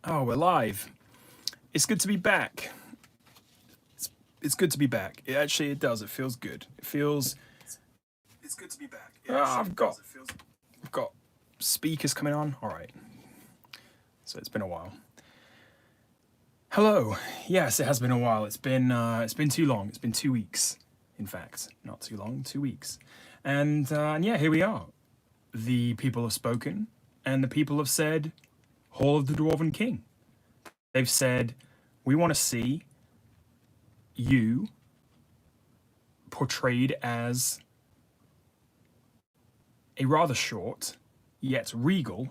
Oh, we're live. It's good to be back. It's good to be back. It does. It feels good. It feels. It's good to be back. I've got speakers coming on. All right. So it's been a while. Hello. Yes, it has been a while. It's been too long. It's been 2 weeks. In fact, not too long. 2 weeks. And yeah, here we are. The people have spoken, and the people have said, Hall of the Dwarven King. They've said, we want to see you portrayed as a rather short, yet regal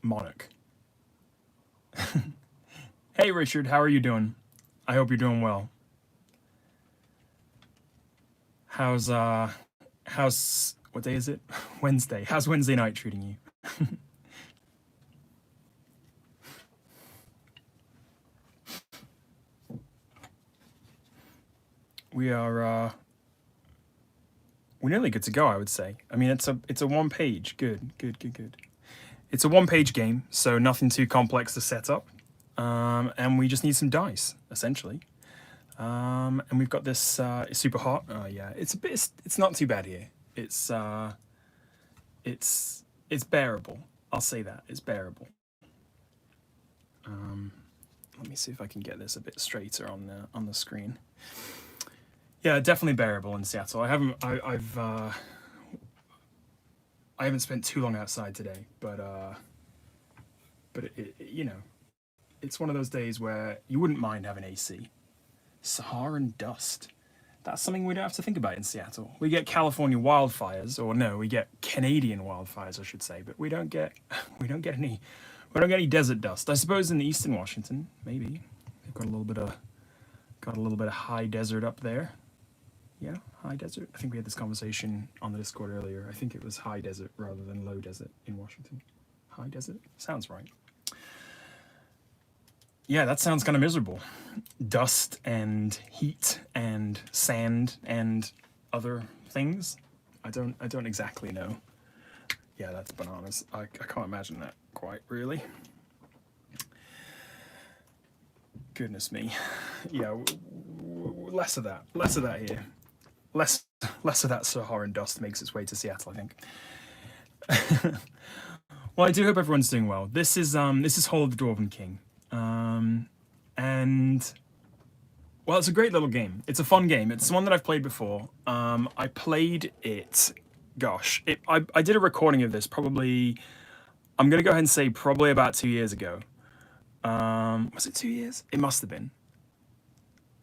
monarch. Hey Richard, how are you doing? I hope you're doing well. How's what day is it? Wednesday. How's Wednesday night treating you? We're nearly good to go, I would say. I mean, it's a one page. Good. It's a one page game, so nothing too complex to set up. And we just need some dice, essentially. And we've got this it's super hot. Oh yeah, it's not too bad here. It's bearable. I'll say that. It's bearable. Let me see if I can get this a bit straighter on the screen. Yeah, definitely bearable in Seattle. I haven't spent too long outside today, but you know, it's one of those days where you wouldn't mind having AC. Saharan dust. That's something we don't have to think about in Seattle. We get California wildfires, or no, we get Canadian wildfires, I should say, but we don't get any desert dust. I suppose in eastern Washington, maybe they've got a little bit of high desert up there. Yeah, high desert. I think we had this conversation on the Discord earlier. I think it was high desert rather than low desert in Washington. High desert? Sounds right. Yeah, that sounds kind of miserable. Dust and heat and sand and other things. I don't exactly know. Yeah, that's bananas. I can't imagine that quite really. Goodness me. Yeah, less of that here. Less of that Saharan dust makes its way to Seattle, I think. Well, I do hope everyone's doing well. This is Hall of the Dwarven King. And well, it's a great little game. It's a fun game. It's one that I've played before. I played it. Gosh, I did a recording of this probably. I'm gonna go ahead and say probably about 2 years ago. Was it 2 years? It must have been.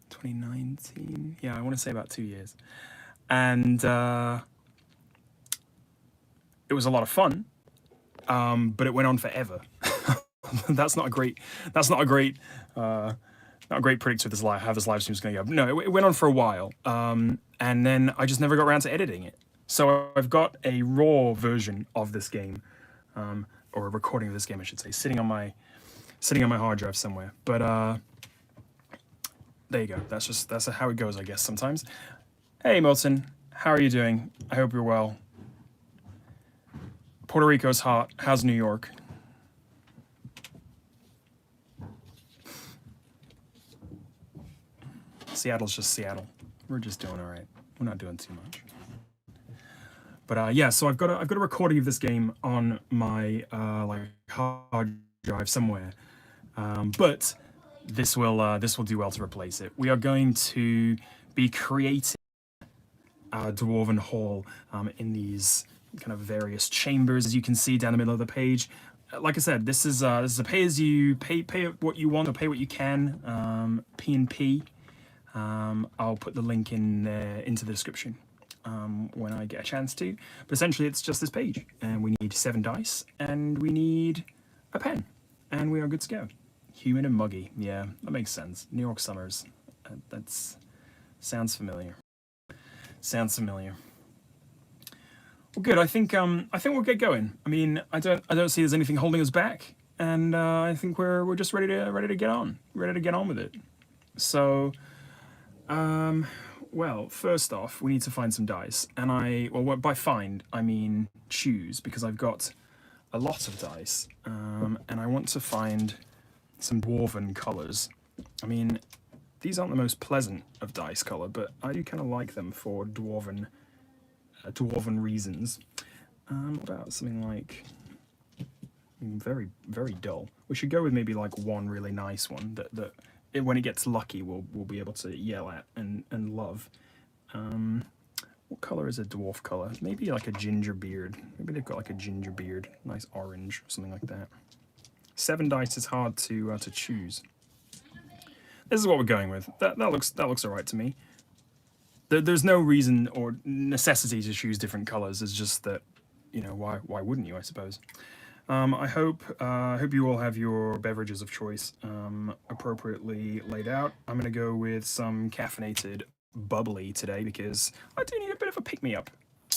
2019. Yeah, I want to say about 2 years. And it was a lot of fun. But it went on forever. That's not a great predictor of this how this live stream is going to go. No, it went on for a while, and then I just never got around to editing it. So I've got a raw version of this game, or a recording of this game, I should say, sitting on my hard drive somewhere. But there you go. That's how it goes, I guess. Sometimes. Hey, Milton, how are you doing? I hope you're well. Puerto Rico's hot. How's New York? Seattle's just Seattle. We're just doing all right. We're not doing too much. But yeah, so I've got a recording of this game on my hard drive somewhere. But this will do well to replace it. We are going to be creating a Dwarven Hall in these kind of various chambers, as you can see down the middle of the page. Like I said, this is a pay what you want or pay what you can. P&P. I'll put the link into the description when I get a chance to. But essentially, it's just this page, and we need 7 dice, and we need a pen, and we are good to go. Humid and muggy, yeah, that makes sense. New York summers, sounds familiar. Well, good. I think we'll get going. I mean, I don't see there's anything holding us back, and I think we're just ready to get on with it. So. Well, first off, we need to find some dice, and by find I mean choose, because I've got a lot of dice, and I want to find some dwarven colours. I mean, these aren't the most pleasant of dice colour, but I do kind of like them for dwarven reasons. What about something like very, very dull? We should go with maybe like one really nice one that when it gets lucky, we'll be able to yell at and love. What color is a dwarf color? Maybe like a ginger beard. Maybe they've got like a ginger beard, nice orange, something like that. 7 dice is hard to choose. This is what we're going with. That looks alright to me. There's no reason or necessity to choose different colors. It's just that, you know, why wouldn't you? I suppose. I hope you all have your beverages of choice appropriately laid out. I'm gonna go with some caffeinated bubbly today because I do need a bit of a pick-me-up.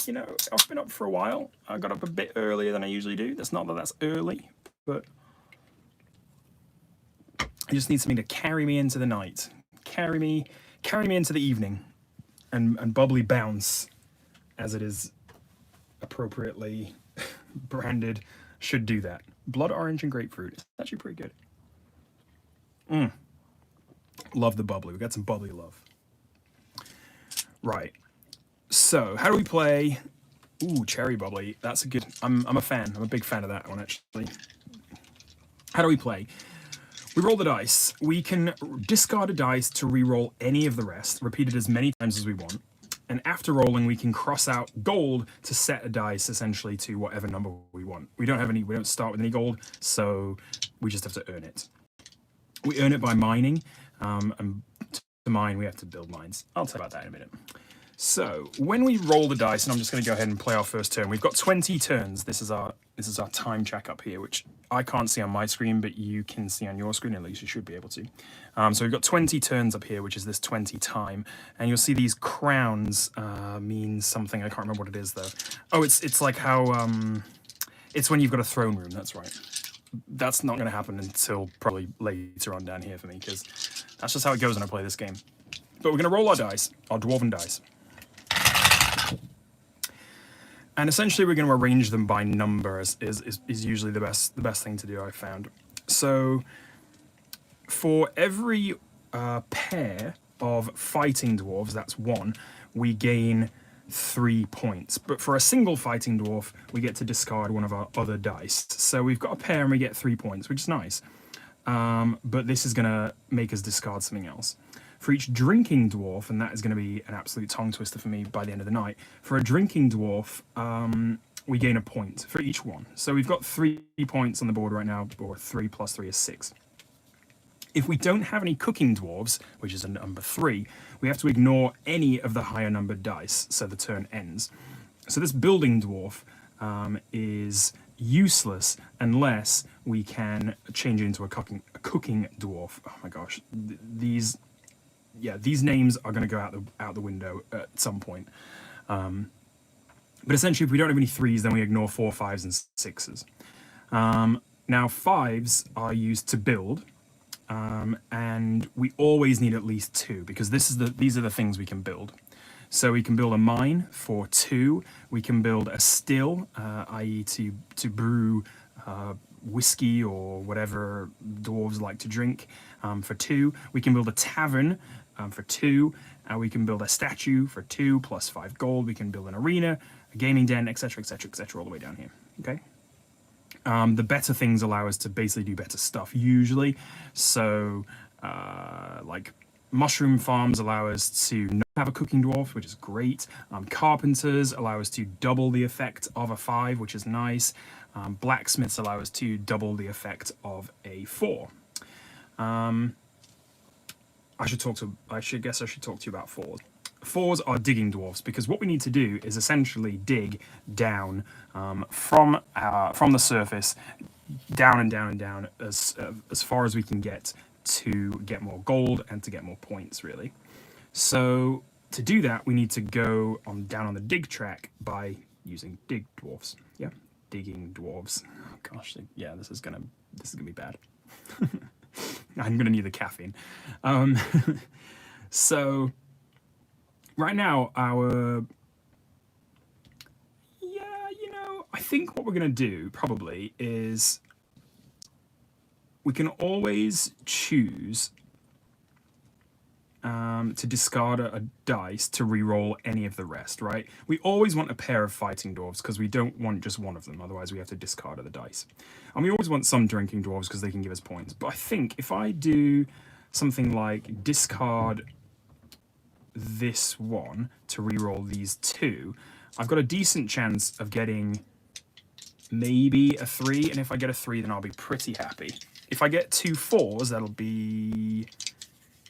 You know, I've been up for a while. I got up a bit earlier than I usually do. That's not that that's early, but I just need something to carry me into the night, carry me into the evening, and bubbly bounce, as it is appropriately branded, should do that. Blood orange and grapefruit. It's actually pretty good. Love the bubbly. We got some bubbly love. Right. So, how do we play? Ooh, cherry bubbly. That's a good. I'm a fan. I'm a big fan of that one, actually. How do we play? We roll the dice. We can discard a dice to re-roll any of the rest, repeated as many times as we want. And after rolling, we can cross out gold to set a dice essentially to whatever number we want. We don't start with any gold, so we just have to earn it. We earn it by mining, and to mine, we have to build mines. I'll tell you about that in a minute. So when we roll the dice, and I'm just going to go ahead and play our first turn. We've got 20 turns. This is our time check up here, which I can't see on my screen, but you can see on your screen. At least you should be able to. So we've got 20 turns up here, which is this 20 time, and you'll see these crowns mean something. I can't remember what it is though. Oh, it's like how it's when you've got a throne room. That's right. That's not going to happen until probably later on down here for me, because that's just how it goes when I play this game. But we're going to roll our dice, our dwarven dice. And essentially we're going to arrange them by number is usually the best thing to do, I've found. So for every pair of fighting dwarves, that's 1, we gain 3 points. But for a single fighting dwarf, we get to discard one of our other dice. So we've got a pair and we get 3 points, which is nice. But this is going to make us discard something else. For each drinking dwarf, and that is going to be an absolute tongue twister for me by the end of the night, for a drinking dwarf, we gain a point for each one. So we've got 3 points on the board right now, or 3 plus 3 is 6. If we don't have any cooking dwarves, which is a number 3, we have to ignore any of the higher numbered dice, so the turn ends. So this building dwarf is useless unless we can change it into a cooking dwarf. Oh my gosh, these names are going to go out the window at some point. But essentially, if we don't have any 3s, then we ignore 4, 5s, and 6s. Now 5s are used to build, and we always need at least 2 because these are the things we can build. So we can build a mine for 2. We can build a still, i.e. to brew whiskey or whatever dwarves like to drink, for 2. We can build a tavern for 2. We can build a statue for 2 plus 5 gold. We can build an arena, a gaming den, etc., etc., etc., all the way down here. Okay. The better things allow us to basically do better stuff usually. So, like mushroom farms allow us to not have a cooking dwarf, which is great. Carpenters allow us to double the effect of a 5, which is nice. Blacksmiths allow us to double the effect of a 4. I should talk to you about 4s. 4s are digging dwarfs because what we need to do is essentially dig down from the surface, down and down and down as far as we can get to get more gold and to get more points, really. So to do that, we need to go down on the dig track by using dig dwarfs. Yeah, digging dwarves. Oh gosh, yeah, this is gonna be bad. I'm gonna need the caffeine. So right now I think what we're going to do probably is we can always choose to discard a dice to re-roll any of the rest, right? We always want a pair of fighting dwarves because we don't want just one of them, otherwise we have to discard the dice. And we always want some drinking dwarves because they can give us points. But I think if I do something like discard this one to re-roll these two, I've got a decent chance of getting maybe a 3, and if I get a 3, then I'll be pretty happy. If I get 2 4s, that'll be...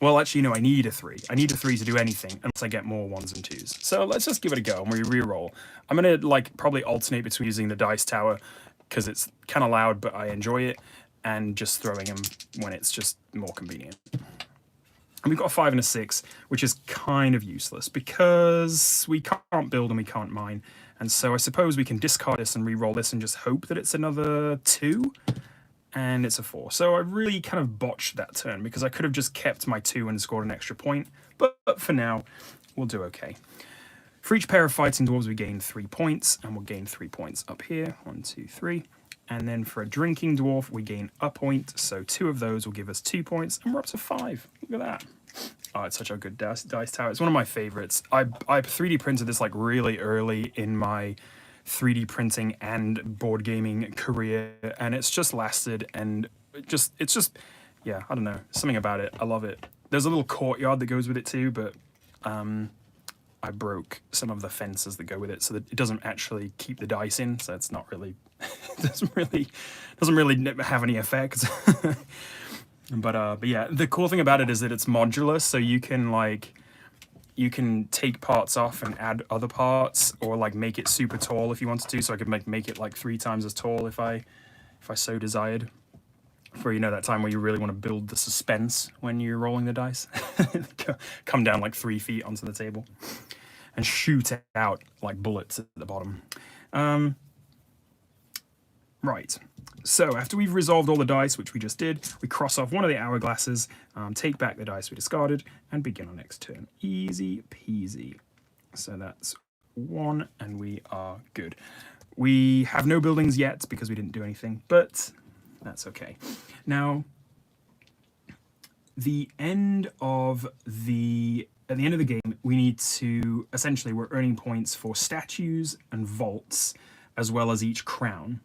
Well, actually, no, I need a 3. I need a 3 to do anything, unless I get more 1s and 2s. So let's just give it a go, and we re-roll. I'm going to, like, probably alternate between using the dice tower, because it's kind of loud, but I enjoy it, and just throwing them when it's just more convenient. And we've got a 5 and a 6, which is kind of useless, because we can't build and we can't mine. And so I suppose we can discard this and re-roll this and just hope that it's another 2. And it's a 4. So I really kind of botched that turn because I could have just kept my 2 and scored an extra point. But for now, we'll do okay. For each pair of fighting dwarves, we gain 3 points, and we'll gain 3 points up here. 1, 2, 3. And then for a drinking dwarf, we gain a point. So 2 of those will give us 2 points, and we're up to 5. Look at that. Oh, it's such a good dice tower. It's one of my favorites. I 3D printed this like really early in my 3D printing and board gaming career, and it's just lasted, and it's just yeah, I don't know, something about it. I love it. There's a little courtyard that goes with it too, but I broke some of the fences that go with it, so that it doesn't actually keep the dice in, so it's not really doesn't really have any effect. But yeah, the cool thing about it is that it's modular, so you can take parts off and add other parts, or like make it super tall if you wanted to. So I could make it like 3 times as tall if I so desired. For, you know, that time where you really want to build the suspense when you're rolling the dice. Come down like 3 feet onto the table and shoot out like bullets at the bottom. Right. So after we've resolved all the dice, which we just did, we cross off one of the hourglasses, take back the dice we discarded, and begin our next turn. Easy peasy. So that's 1, and we are good. We have no buildings yet because we didn't do anything, but that's okay. Now, at the end of the game, we need to, essentially, we're earning points for statues and vaults, as well as each crown.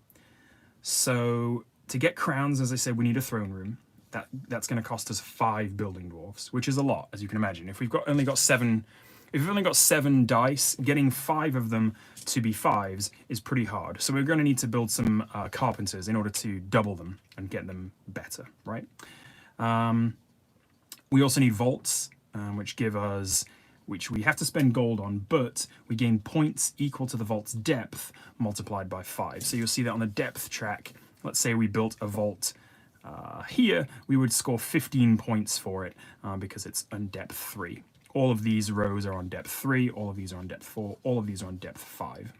So to get crowns, as I said, we need a throne room. That's going to cost us 5 building dwarfs, which is a lot, as you can imagine. If we've only got 7 dice, getting 5 of them to be 5s is pretty hard. So we're going to need to build some carpenters in order to double them and get them better, right? We also need vaults, which we have to spend gold on, but we gain points equal to the vault's depth multiplied by 5. So you'll see that on the depth track. Let's say we built a vault here, we would score 15 points for it because it's on depth 3. All of these rows are on depth 3, all of these are on depth 4, all of these are on depth 5.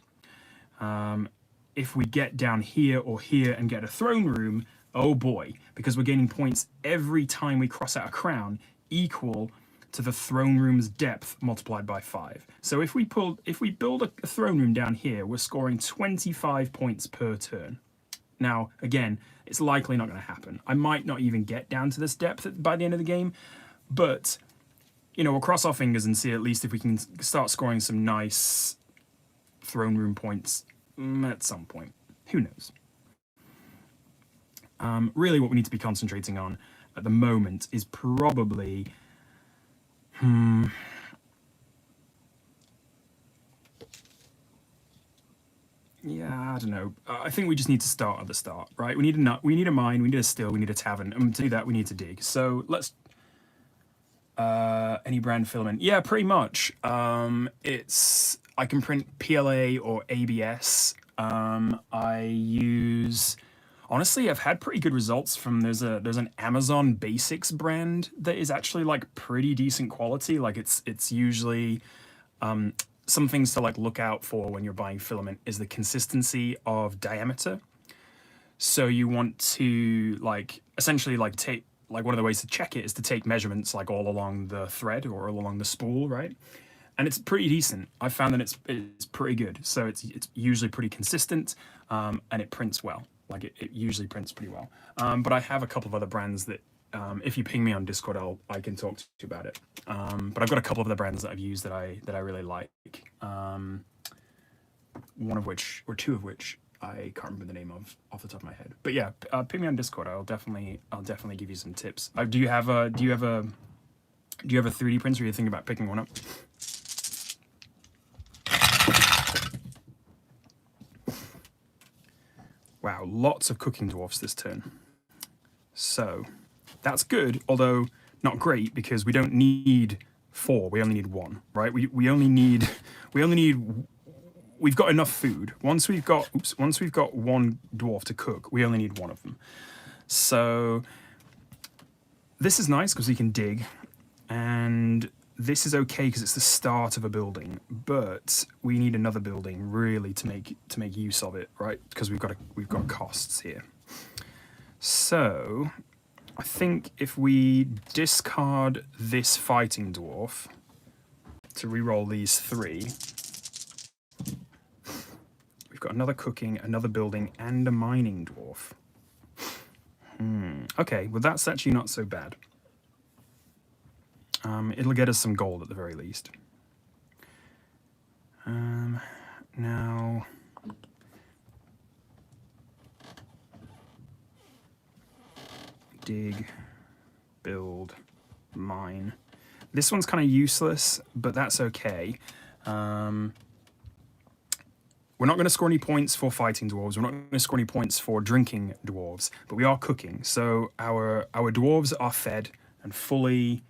If we get down here or here and get a throne room, oh boy, because we're gaining points every time we cross out a crown equal to the throne room's depth multiplied by 5. So if we build a throne room down here, we're scoring 25 points per turn. Now, again, it's likely not going to happen. I might not even get down to this depth by the end of the game, but, you know, we'll cross our fingers and see at least if we can start scoring some nice throne room points at some point. Who knows? Really what we need to be concentrating on at the moment is probably... Yeah, I don't know. I think we just need to start at the start, right? We need a nut, we need a mine, we need a still, we need a tavern, and to do that we need to dig. So let's any brand filament. Yeah, pretty much. I can print PLA or ABS. I use, honestly, I've had pretty good results from, there's an Amazon Basics brand that is actually like pretty decent quality. Like it's usually some things to like look out for when you're buying filament is the consistency of diameter. So you want to like essentially like take, like one of the ways to check it is to take measurements like all along the thread or all along the spool, right? and it's pretty decent. I found that it's pretty good. So it's usually pretty consistent, and it prints well. Like it usually prints pretty well. But I have a couple of other brands that, if you ping me on Discord, I can talk to you about it. But I've got a couple of other brands that I've used that I really like. One of which, or two of which, I can't remember the name of off the top of my head. But yeah, ping me on Discord. I'll definitely give you some tips. Do you have a 3D printer? Or are you thinking about picking one up? Wow, lots of cooking dwarfs this turn. So that's good, although not great, because we don't need 4. We only need 1, right? We only need we've got enough food. Once we've got 1 dwarf to cook, we only need 1 of them. So this is nice because we can dig, and this is okay because it's the start of a building, but we need another building really to make use of it, right? Because we've got costs here. So I think if we discard this fighting dwarf to reroll these 3, we've got another cooking, another building, and a mining dwarf. Okay, well that's actually not so bad. It'll get us some gold at the very least. Now, dig, build, mine. This one's kind of useless, but that's okay. We're not going to score any points for fighting dwarves. We're not going to score any points for drinking dwarves, but we are cooking. So our dwarves are fed and fully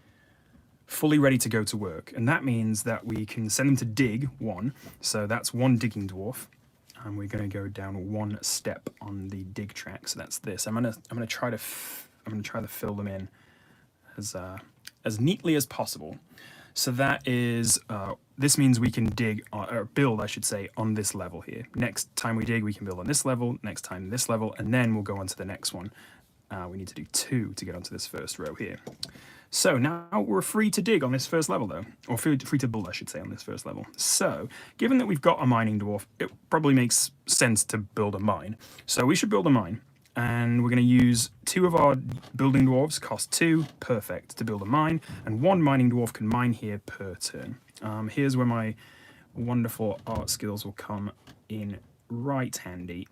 ready to go to work. And that means that we can send them to dig 1. So that's 1 digging dwarf. And we're going to go down 1 step on the dig track. So that's this. I'm going to try to fill them in as neatly as possible. So that is, this means we can dig, or build, I should say, on this level here. Next time we dig, we can build on this level, next time this level, and then we'll go on to the next one. We need to do 2 to get onto this first row here. So now we're free to dig on this first level, though, or free to build, I should say, on this first level. So given that we've got a mining dwarf, it probably makes sense to build a mine. So we should build a mine. And we're going to use 2 of our building dwarves, cost 2, perfect, to build a mine, and 1 mining dwarf can mine here per turn. Here's where my wonderful art skills will come in right handy,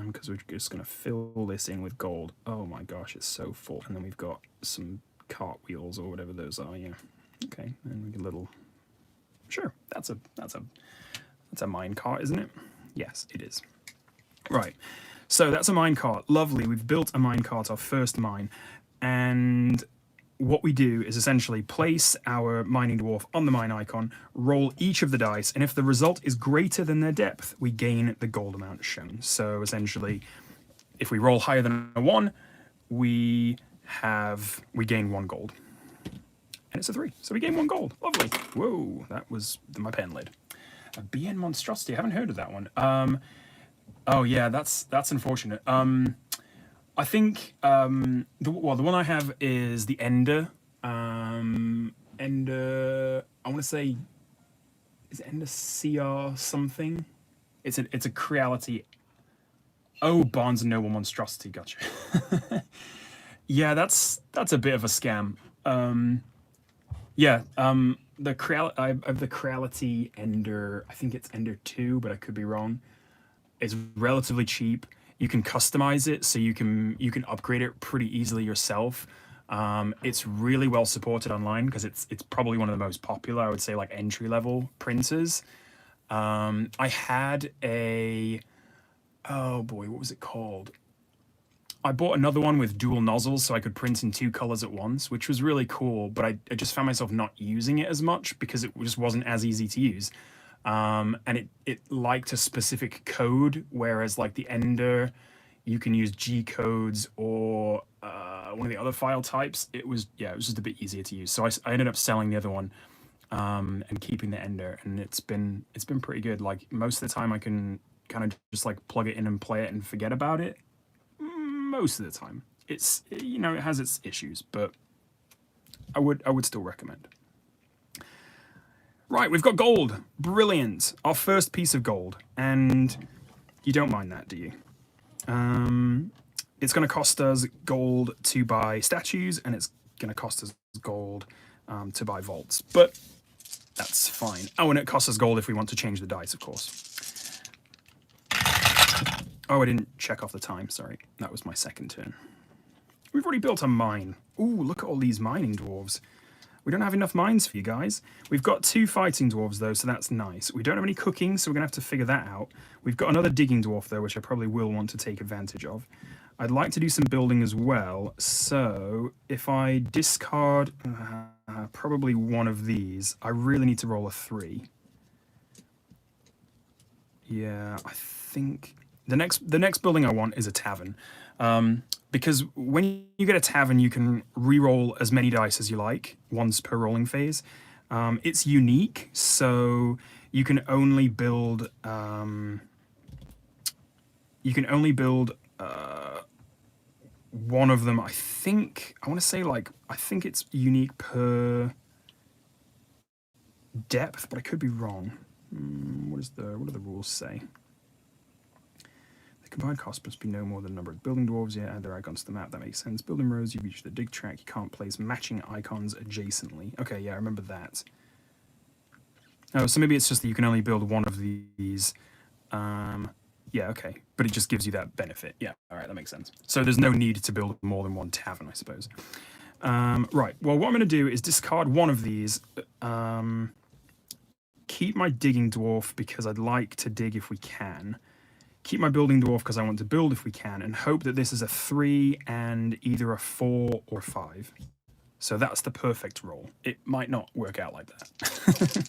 because we're just going to fill this in with gold. Oh my gosh, it's so full. And then we've got some cartwheels or whatever those are. Yeah, okay, and we get a little. Sure, that's a mine cart, isn't it? Yes, it is. Right. So that's a minecart. Lovely. We've built a minecart, our first mine. And what we do is essentially place our mining dwarf on the mine icon, roll each of the dice, and if the result is greater than their depth, we gain the gold amount shown. So essentially, if we roll higher than a 1, we gain 1 gold. And it's a 3. So we gain 1 gold. Lovely. Whoa, that was my pen lid. A BN monstrosity. I haven't heard of that one. Oh yeah, that's unfortunate. I think the one I have is the Ender. Ender. I want to say, is it Ender CR something? It's a Creality. Oh, Barnes and Noble monstrosity. Gotcha. Yeah, that's a bit of a scam. Yeah. The I have the Creality Ender. I think it's Ender 2, but I could be wrong. It's relatively cheap. You can customize it, so you can upgrade it pretty easily yourself. It's really well supported online because it's probably one of the most popular, I would say, like entry level printers. I had oh boy, what was it called? I bought another one with dual nozzles so I could print in 2 colors at once, which was really cool, but I just found myself not using it as much because it just wasn't as easy to use. And it liked a specific code, whereas like the Ender, you can use G codes or one of the other file types. It was just a bit easier to use. So I ended up selling the other one and keeping the Ender, and it's been pretty good. Like most of the time, I can kind of just like plug it in and play it and forget about it. Most of the time, it has its issues, but I would still recommend. Right, we've got gold. Brilliant. Our first piece of gold. And you don't mind that, do you? It's going to cost us gold to buy statues, and it's going to cost us gold to buy vaults. But that's fine. Oh, and it costs us gold if we want to change the dice, of course. Oh, I didn't check off the time. Sorry. That was my second turn. We've already built a mine. Ooh, look at all these mining dwarves. We don't have enough mines for you guys. We've got 2 fighting dwarves, though, so that's nice. We don't have any cooking, so we're going to have to figure that out. We've got another digging dwarf, though, which I probably will want to take advantage of. I'd like to do some building as well, so if I discard probably one of these, I really need to roll a 3. Yeah, I think the next building I want is a tavern. Because when you get a tavern, you can re-roll as many dice as you like, once per rolling phase. It's unique, so you can only build one of them. I want to say I think it's unique per depth, but I could be wrong. What do the rules say? Combined cost must be no more than the number of building dwarves. Yeah, add their icons to the map. That makes sense. Building rows, you reach the dig track. You can't place matching icons adjacently. Okay, yeah, I remember that. Oh, so maybe it's just that you can only build one of these. Yeah, okay. But it just gives you that benefit. Yeah, all right, that makes sense. So there's no need to build more than one tavern, I suppose. Right, well, what I'm going to do is discard one of these. Keep my digging dwarf because I'd like to dig if we can. Keep my building dwarf because I want to build if we can, and hope that this is a 3 and either a 4 or 5. So that's the perfect roll. It might not work out like that.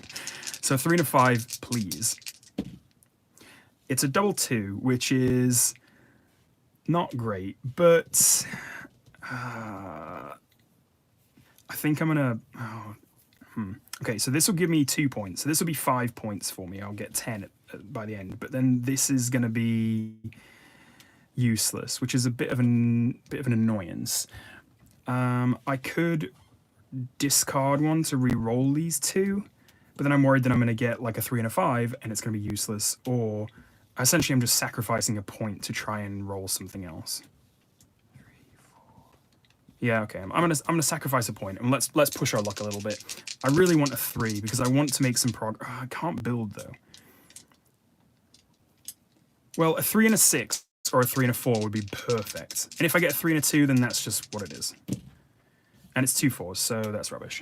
So 3 and a 5, please. It's a double 2, which is not great, but I think I'm gonna. Okay, so this will give me 2 points. So this will be 5 points for me. I'll get 10 by the end. But then this is going to be useless, which is a bit of an annoyance. I could discard one to re-roll these 2, but then I'm worried that I'm going to get like a 3 and a 5, and it's going to be useless. Or essentially, I'm just sacrificing a point to try and roll something else. Yeah, okay. I'm gonna sacrifice a point, and let's push our luck a little bit. I really want a 3 because I want to make some progress. I can't build though. Well, a 3 and a 6 or a 3 and a 4 would be perfect. And if I get a 3 and a 2, then that's just what it is. And it's 2 4s, so that's rubbish.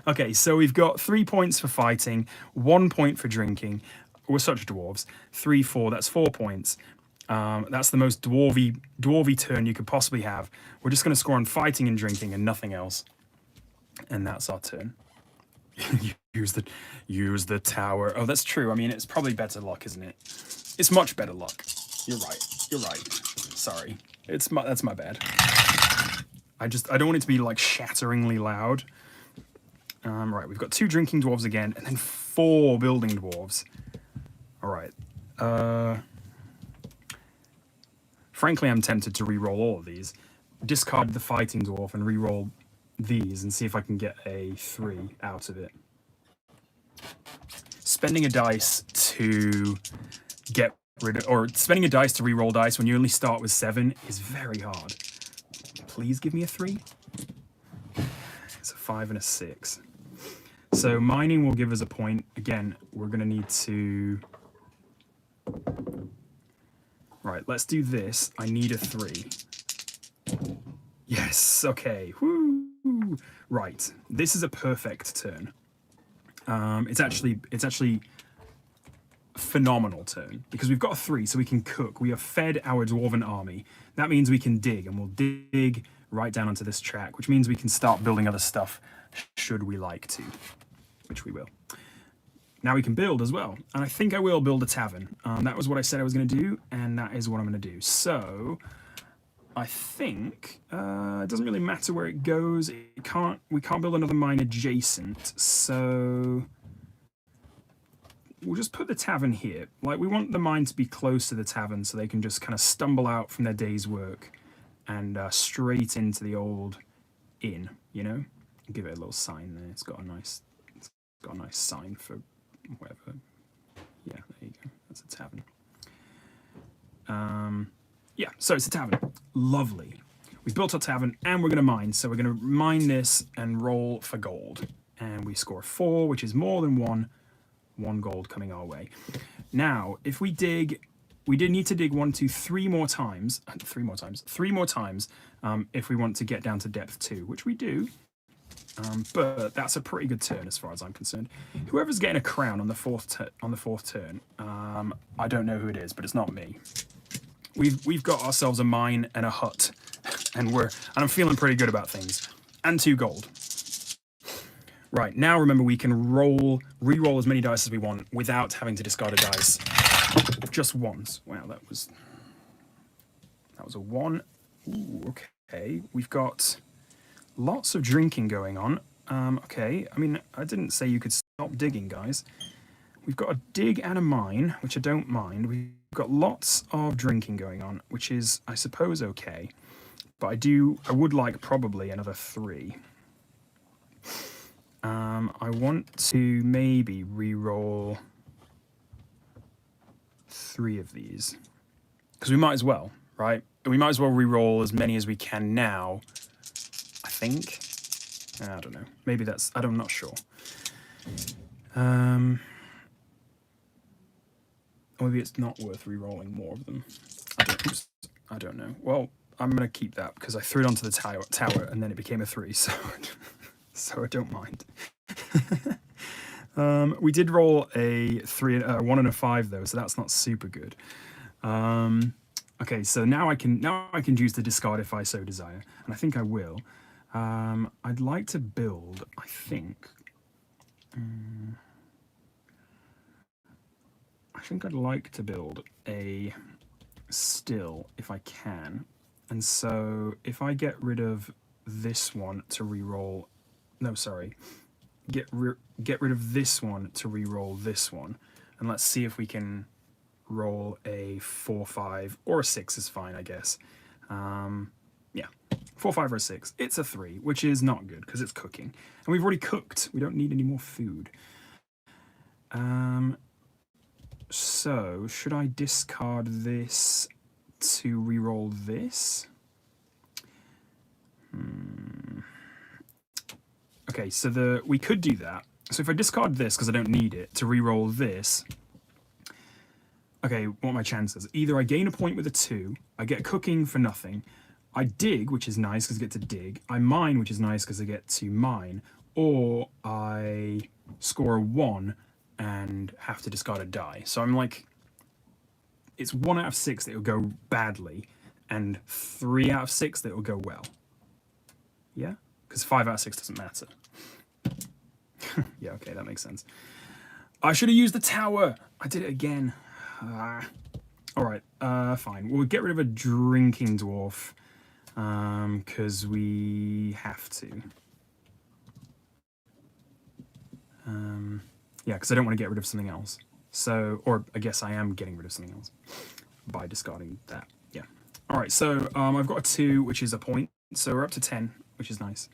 Okay, so we've got 3 points for fighting, 1 point for drinking. We're such dwarves. 3, 4. That's 4 points. That's the most dwarvy turn you could possibly have. We're just going to score on fighting and drinking and nothing else. And that's our turn. use the tower. Oh, that's true. I mean, it's probably better luck, isn't it? It's much better luck. You're right. Sorry. That's my bad. I don't want it to be like shatteringly loud. Right, we've got 2 drinking dwarves again, and then 4 building dwarves. All right. Frankly, I'm tempted to re-roll all of these. Discard the fighting dwarf and re-roll these and see if I can get a 3 out of it. Spending a dice to get rid of, or spending a dice to re-roll dice when you only start with 7 is very hard. Please give me a 3. It's a 5 and a 6. So mining will give us a point. Again, we're going to need to... Right, let's do this. I need a 3. Yes, okay. Woo! Right, this is a perfect turn. It's actually a phenomenal turn because we've got a 3, so we can cook. We have fed our dwarven army. That means we can dig, and we'll dig right down onto this track, which means we can start building other stuff should we like to, which we will. Now we can build as well, and I think I will build a tavern. That was what I said I was going to do, and that is what I'm going to do. So I think it doesn't really matter where it goes. We can't build another mine adjacent, so we'll just put the tavern here. Like, we want the mine to be close to the tavern so they can just kind of stumble out from their day's work and straight into the old inn, you know? Give it a little sign there. It's got a nice got a nice sign for whatever. Yeah, there you go. That's a tavern. Yeah, so it's a tavern. Lovely. We built our tavern and we're going to mine. So we're going to mine this and roll for gold. And we score 4, which is more than one gold coming our way. Now, if we dig, we did need to dig 1, 2, 3 more times. 3 more times. 3 more times if we want to get down to depth 2, which we do. But that's a pretty good turn as far as I'm concerned. Whoever's getting a crown on the fourth turn, I don't know who it is, but it's not me. We've got ourselves a mine and a hut, and I'm feeling pretty good about things. And 2 gold. Right, now remember we can re-roll as many dice as we want without having to discard a dice. Just once. Wow, that was a 1. Ooh, okay. We've got lots of drinking going on. Okay, I mean, I didn't say you could stop digging, guys. We've got a dig and a mine, which I don't mind. We've got lots of drinking going on, which is, I suppose, okay. But I would like probably another 3. I want to maybe re-roll 3 of these. Because we might as well, right? We might as well re-roll as many as we can now, I think. I don't know. Maybe that's... I'm not sure. Maybe it's not worth re-rolling more of them. I don't know. Well, I'm going to keep that because I threw it onto the tower and then it became a 3, so... so I don't mind. We did roll a 1 and a 5 though, so that's not super good. Okay, so now I can use the discard if I so desire, and I think I will. I'd like to build. I think I'd like to build a still if I can, and so if I get rid of this one to re-roll. No, sorry. Get rid of this one to re-roll this one, and let's see if we can roll a 4, 5, or a 6 is fine, I guess. Yeah, 4, 5, or a 6. It's a 3, which is not good because it's cooking, and we've already cooked. We don't need any more food. So should I discard this to re-roll this? Okay, so we could do that. So if I discard this because I don't need it to re-roll this, okay, what are my chances? Either I gain a point with a 2, I get cooking for nothing, I dig, which is nice because I get to dig, I mine, which is nice because I get to mine, or I score a 1 and have to discard a die. So I'm like, it's 1 out of 6 that will go badly, and 3 out of 6 that will go well. Yeah? Because 5 out of 6 doesn't matter. Yeah, okay, that makes sense. I should have used the tower. I did it again. All right, fine. We'll get rid of a drinking dwarf because we have to. Yeah, because I don't want to get rid of something else. So, or I guess I am getting rid of something else by discarding that. Yeah. All right, so I've got a 2, which is a point. So we're up to 10, which is nice.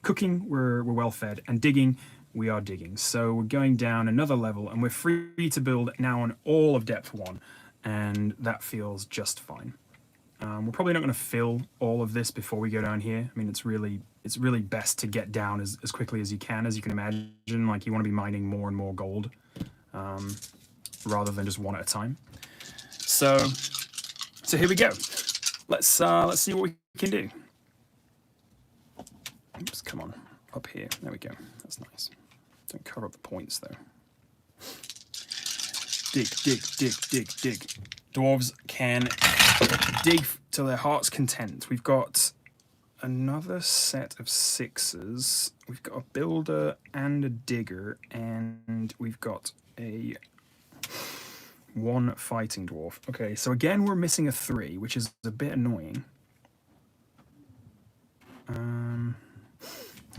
Cooking, we're well fed, and digging, we are digging. So we're going down another level, and we're free to build now on all of depth 1, and that feels just fine. We're probably not going to fill all of this before we go down here. I mean, it's really best to get down as quickly as you can imagine. Like, you want to be mining more and more gold, rather than just 1 at a time. So here we go. Let's see what we can do. Oops, come on, up here. There we go. That's nice. Don't cover up the points though. Dig, dig, dig, dig, dig. Dwarves can dig to their heart's content. We've got another set of 6s. We've got a builder and a digger, and we've got a 1 fighting dwarf. Okay, so again we're missing a 3, which is a bit annoying.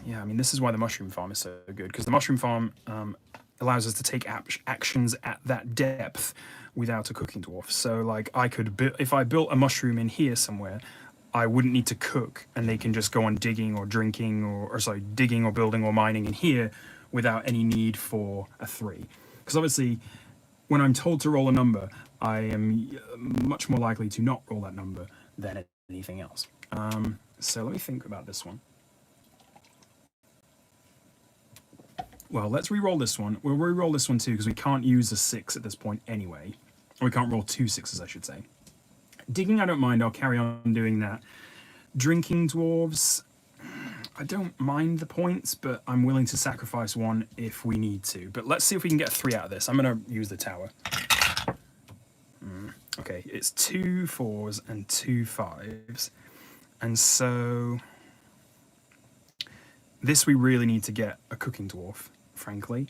Yeah, I mean, this is why the mushroom farm is so good, because the mushroom farm allows us to take actions at that depth without a cooking dwarf. So, like, I could if I built a mushroom in here somewhere, I wouldn't need to cook, and they can just go on digging or drinking, or sorry, digging or building or mining in here without any need for a 3. Because obviously, when I'm told to roll a number, I am much more likely to not roll that number than anything else. So let me think about this one. Well, let's re-roll this one. We'll re-roll this one too, because we can't use a 6 at this point anyway. Or we can't roll 2 6s, I should say. Digging, I don't mind. I'll carry on doing that. Drinking dwarves, I don't mind the points, but I'm willing to sacrifice 1 if we need to. But let's see if we can get 3 out of this. I'm going to use the tower. Okay, it's 2 4s and 2 5s. And so this we really need to get a cooking dwarf, frankly.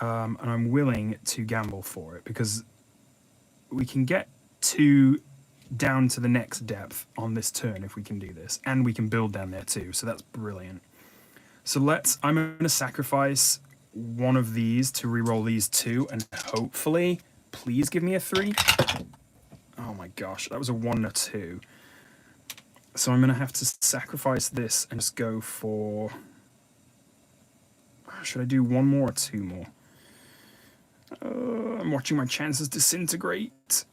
And I'm willing to gamble for it because we can get 2 down to the next depth on this turn if we can do this. And we can build down there too, so that's brilliant. So I'm going to sacrifice 1 of these to reroll these 2, and hopefully, please give me a 3. Oh my gosh, that was a 1 and a 2. So I'm going to have to sacrifice this and just go for... Should I do 1 more or 2 more? I'm watching my chances disintegrate.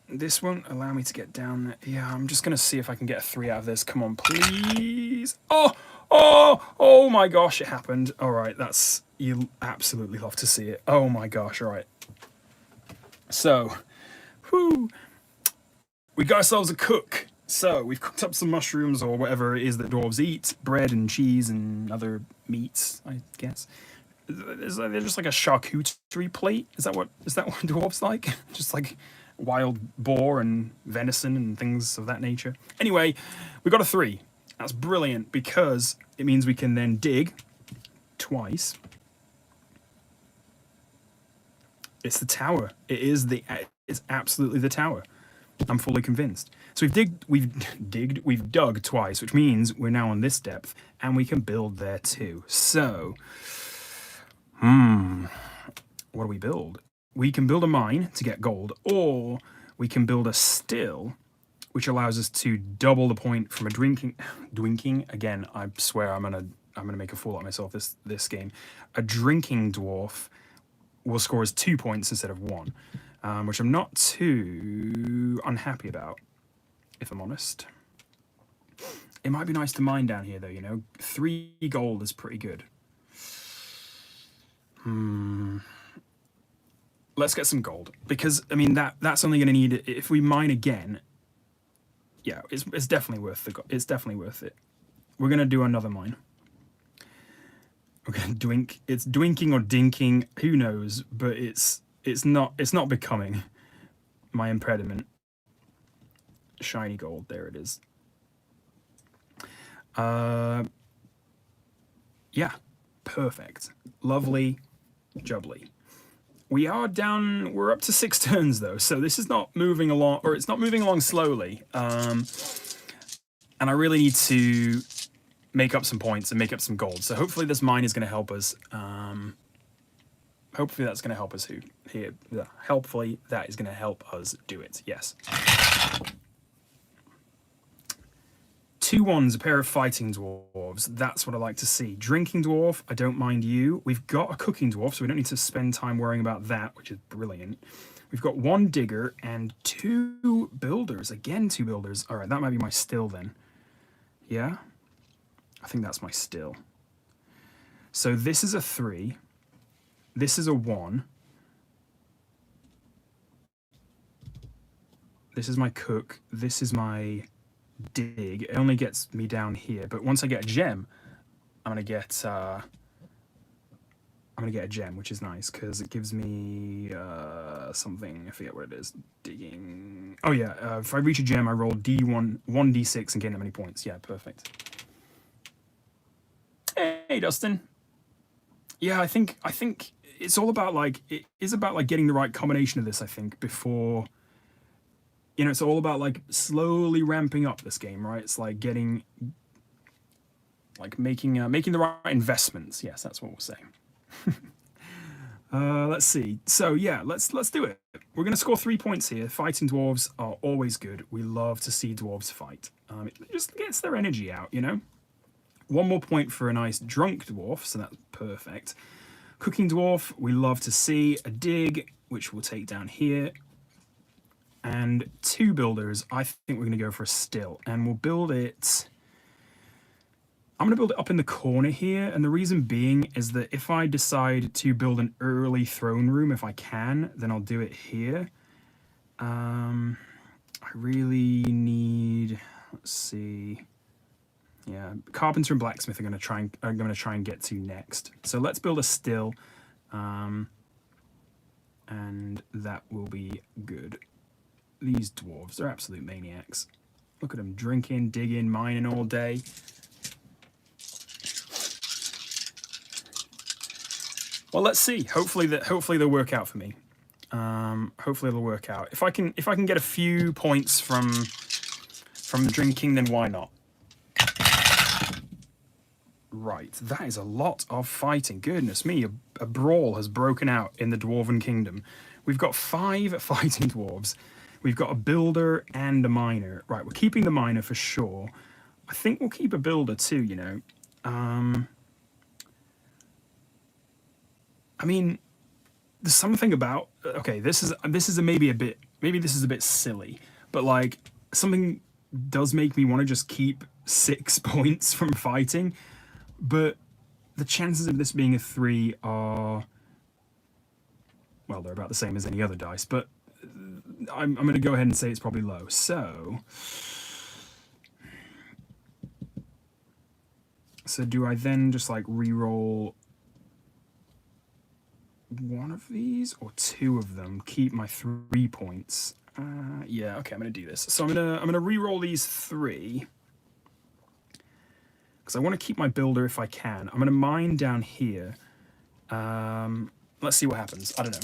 This won't allow me to get down there. Yeah, I'm just going to see if I can get a 3 out of this. Come on, please. Oh my gosh, it happened. All right, you'll absolutely love to see it. Oh my gosh, all right. So, we got ourselves a cook. So, we've cooked up some mushrooms or whatever it is that dwarves eat. Bread and cheese and other meats, I guess. Is there just like a charcuterie plate? Is that what dwarves like? Just like wild boar and venison and things of that nature. Anyway, we got a 3. That's brilliant because it means we can then dig twice. It's the tower. It's absolutely the tower. I'm fully convinced. So we've dug twice, which means we're now on this depth and we can build there too. So, what do we build? We can build a mine to get gold, or we can build a still, which allows us to double the point from a drinking. Again, I swear I'm gonna make a fool out of myself this game. A drinking dwarf will score us 2 points instead of 1, which I'm not too unhappy about, if I'm honest. It might be nice to mine down here, though. 3 gold is pretty good. Let's get some gold, because I mean that's only going to need, if we mine again. Yeah, it's definitely worth it's definitely worth it. We're gonna do another mine. We're gonna dwink. It's dwinking or dinking, who knows? But it's not becoming my impediment. Shiny gold, there it is. Yeah, perfect, lovely, jubbly. We're up to 6 turns though, so this is not moving along, or it's not moving along slowly. And I really need to make up some points and make up some gold. So hopefully this mine is going to help us. Hopefully that's going to help us here. Hopefully that is going to help us do it. Yes. 2 1s, a pair of fighting dwarves. That's what I like to see. Drinking dwarf, I don't mind you. We've got a cooking dwarf, so we don't need to spend time worrying about that, which is brilliant. We've got 1 digger and 2 builders. Again, 2 builders. All right, that might be my still then. Yeah? I think that's my still. So this is a 3. This is a 1. This is my cook. This is my dig. It only gets me down here, but once I get a gem, I'm gonna get a gem, which is nice because it gives me something. I forget what it is. Digging. Oh yeah, if I reach a gem, I roll D1d6 and gain that many points. Yeah, perfect. Hey, Dustin. Yeah, I think it's all about it is about getting the right combination of this. I think before. It's all about slowly ramping up this game, right? It's getting, making the right investments. Yes, that's what we're saying. Let's see. So yeah, let's do it. We're gonna score 3 points here. Fighting dwarves are always good. We love to see dwarves fight. It just gets their energy out, 1 more point for a nice drunk dwarf, so that's perfect. Cooking dwarf, we love to see. A dig, which we'll take down here. And 2 builders, I think we're going to go for a still. And we'll build it... I'm going to build it up in the corner here, and the reason being is that if I decide to build an early throne room, if I can, then I'll do it here. I really need... Let's see... Yeah, carpenter and blacksmith are going to try and get to next. So let's build a still, and that will be good. These dwarves, they're absolute maniacs. Look at them drinking, digging, mining all day. Well, let's see. Hopefully they'll work out for me. Hopefully it'll work out. If I can get a few points from drinking, then why not? Right, that is a lot of fighting. Goodness me, a brawl has broken out in the Dwarven Kingdom. We've got 5 fighting dwarves. We've got a builder and a miner. Right, we're keeping the miner for sure. I think we'll keep a builder too, you know. I mean, there's something about... Okay, this is maybe this is a bit silly, but like, something does make me want to just keep 6 points from fighting. But the chances of this being a 3 are, well, they're about the same as any other dice, but I'm going to go ahead and say it's probably low. So do I then just like re-roll 1 of these or 2 of them, keep my 3 points? Yeah, okay, I'm going to do this. So I'm going to re-roll these 3. Because I want to keep my builder if I can. I'm going to mine down here. Let's see what happens. I don't know.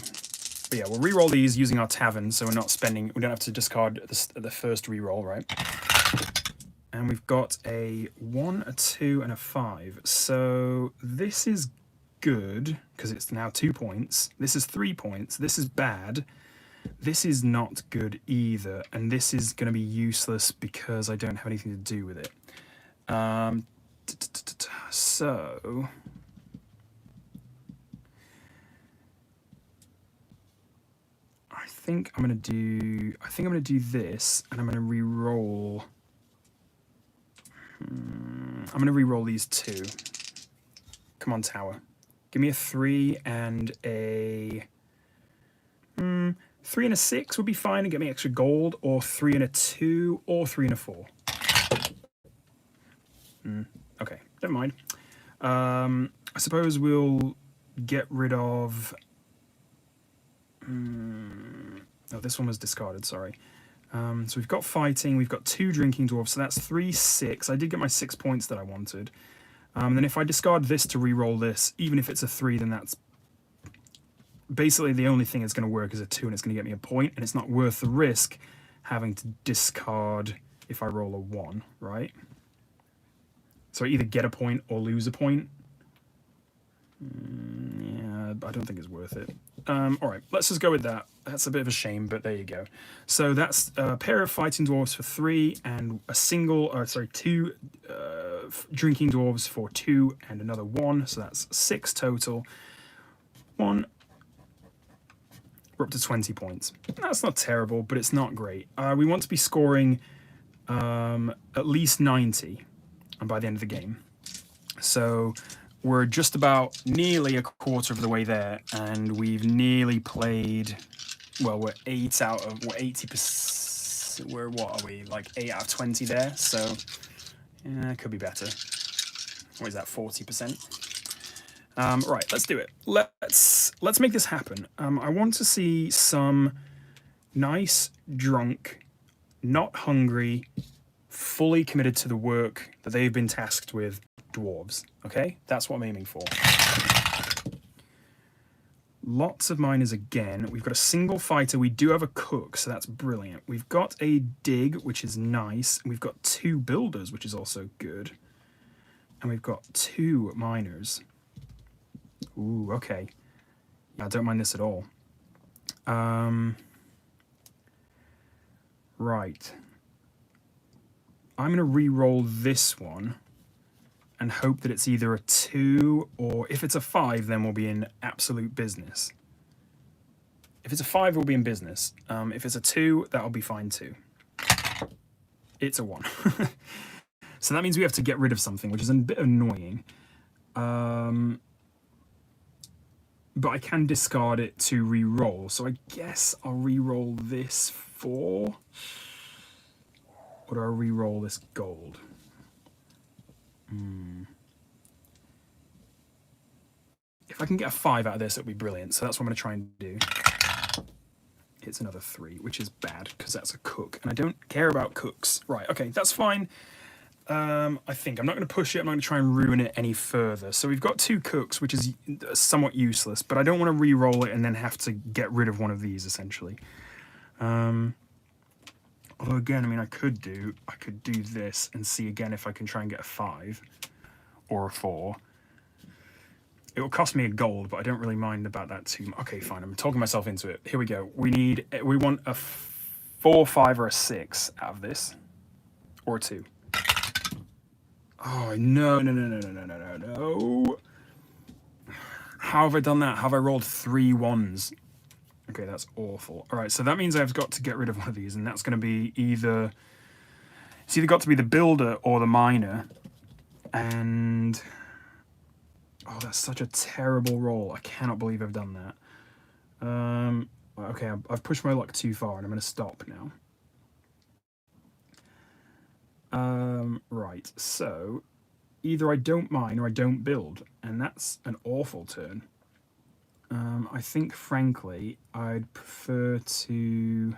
But yeah, we'll re-roll these using our tavern, so we're not spending... We don't have to discard the first re-roll, right? And we've got a 1, a 2, and a 5. So this is good, because it's now 2 points. This is 3 points. This is bad. This is not good either. And this is going to be useless because I don't have anything to do with it. So I think I'm gonna do this, and I'm gonna re-roll. I'm gonna re-roll these 2. Come on, tower. Give me a 3 and a 3 and a 6 would be fine and get me extra gold, or 3 and a 2, or 3 and a 4. Okay, never mind. I suppose we'll get rid of... Oh, this one was discarded, sorry. So we've got fighting, we've got 2 drinking dwarves, so that's 3, 6. I did get my 6 points that I wanted. Then if I discard this to re-roll this, even if it's a 3, then that's... Basically, the only thing that's going to work is a 2, and it's going to get me a point, and it's not worth the risk having to discard if I roll a 1, right? So I either get a point or lose a point. Yeah, I don't think it's worth it. All right, let's just go with that. That's a bit of a shame, but there you go. So that's a pair of fighting dwarves for 3 and a 2 drinking dwarves for 2 and another 1. So that's 6 total. 1. We're up to 20 points. That's not terrible, but it's not great. We want to be scoring at least 90 by the end of the game. So we're just about nearly a quarter of the way there, and we've nearly played, well, we're 8 out of, we're 80%, what are we, like 8 out of 20 there, so yeah, it could be better. What is that, 40%? Right, let's do it. Let's make this happen. I want to see some nice, drunk, not hungry, fully committed to the work that they've been tasked with dwarves, okay? That's what I'm aiming for. Lots of miners again. We've got a single fighter. We do have a cook, so that's brilliant. We've got a dig, which is nice. We've got 2 builders, which is also good. And we've got 2 miners. Ooh, okay. I don't mind this at all. Right. I'm going to re-roll this one. and hope that it's either a 2 or if it's a 5, then we'll be in absolute business. If it's a 5, we'll be in business. If it's a 2, that'll be fine too. It's a 1. So that means we have to get rid of something, which is a bit annoying. But I can discard it to re-roll. So I guess I'll re-roll this 4. Or do I re-roll this gold? If I can get a 5 out of this, it'll be brilliant. So that's what I'm going to try and do. It's another 3, which is bad because that's a cook. And I don't care about cooks. Right, okay, that's fine. I think I'm not going to push it. I'm not going to try and ruin it any further. So we've got 2 cooks, which is somewhat useless, but I don't want to re-roll it and then have to get rid of one of these essentially. Although again, I mean, I could do this and see again if I can try and get a 5 or a 4. It will cost me a gold, but I don't really mind about that too much. Okay, fine. I'm talking myself into it. Here we go. We want a 4, 5, or a 6 out of this, or a 2. Oh, no. How have I done that? Have I rolled 3 1s? Okay, that's awful. All right, so that means I've got to get rid of one of these, and that's going to be it's either got to be the builder or the miner. And oh, that's such a terrible roll. I cannot believe I've done that. Okay, I've pushed my luck too far, and I'm going to stop now. Right, so either I don't mine or I don't build, and that's an awful turn. I think, frankly, I'd prefer to...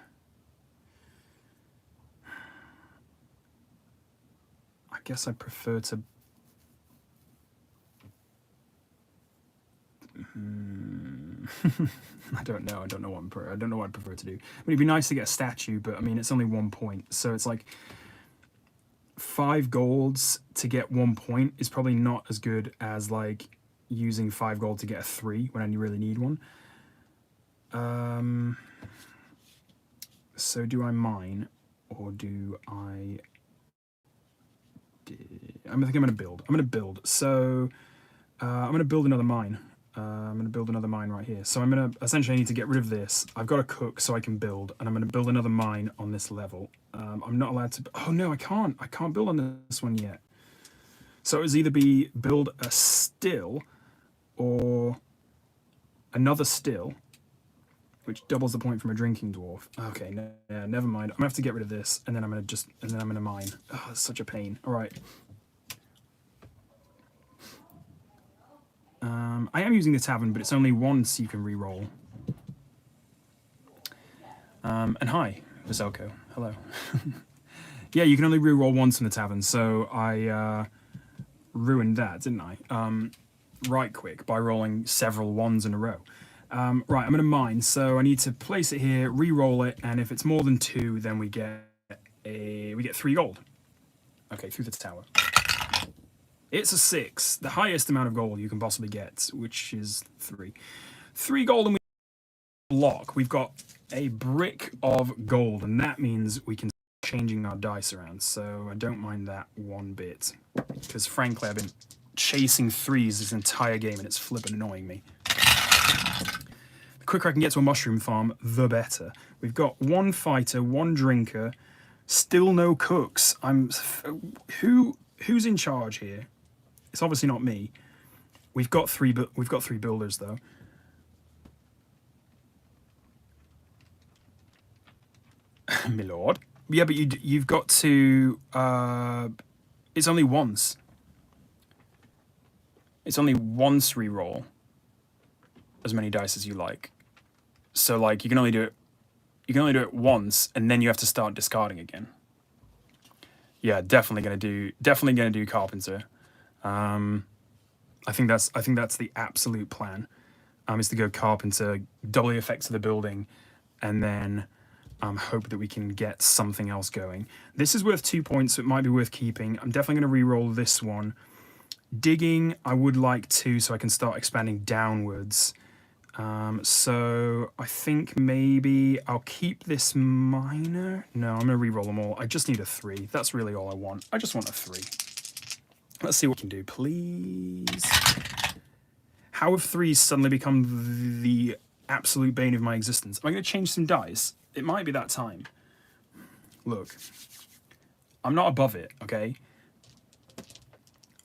I guess I prefer to... I don't know what I'd prefer to do. I mean, it'd be nice to get a statue, but I mean, it's only 1 point, so it's like 5 golds to get 1 point is probably not as good as like using 5 gold to get a 3 when I really need one. So do I mine or do I... I think I'm going to build. So I'm going to build another mine. I'm going to build another mine right here. So I'm going to essentially need to get rid of this. I've got to cook so I can build, and I'm going to build another mine on this level. I'm not allowed to... Oh, no, I can't. I can't build on this one yet. So it was either be build a still or another still, which doubles the point from a drinking dwarf. Okay, no, yeah, never mind. I'm going to have to get rid of this, and then I'm going to mine. Oh, it's such a pain. All right. I am using the tavern, but it's only once you can re-roll. And hi, Vazelko. Hello. Yeah, you can only re-roll once in the tavern, so I ruined that, didn't I? Right quick by rolling several 1s in a row. Right, I'm going to mine, so I need to place it here, re-roll it, and if it's more than 2, then we get 3 gold. Okay, through the tower. It's a 6, the highest amount of gold you can possibly get, which is 3. 3 gold, and we block. We've got a brick of gold, and that means we can start changing our dice around. So I don't mind that one bit, because frankly, I've been chasing 3s this entire game, and it's flipping annoying me. The quicker I can get to a mushroom farm, the better. We've got 1 fighter, 1 drinker, still no cooks. Who's in charge here? It's obviously not me. We've got 3 builders though. My lord. Yeah, but you've got to. It's only once. It's only once re-roll as many dice as you like. So like you can only do it. You can only do it once, and then you have to start discarding again. Yeah, definitely gonna do carpenter. I think that's the absolute plan. Is to go carpenter, double the effects of the building, and then hope that we can get something else going. This is worth 2 points, so it might be worth keeping. I'm definitely going to re-roll this one. Digging, I would like to, so I can start expanding downwards. So I think maybe I'll keep this miner. No, I'm going to re-roll them all. I just need a 3. That's really all I want. I just want a 3. Let's see what we can do, please. How have threes suddenly become the absolute bane of my existence? Am I going to change some dice? It might be that time. Look, I'm not above it, okay?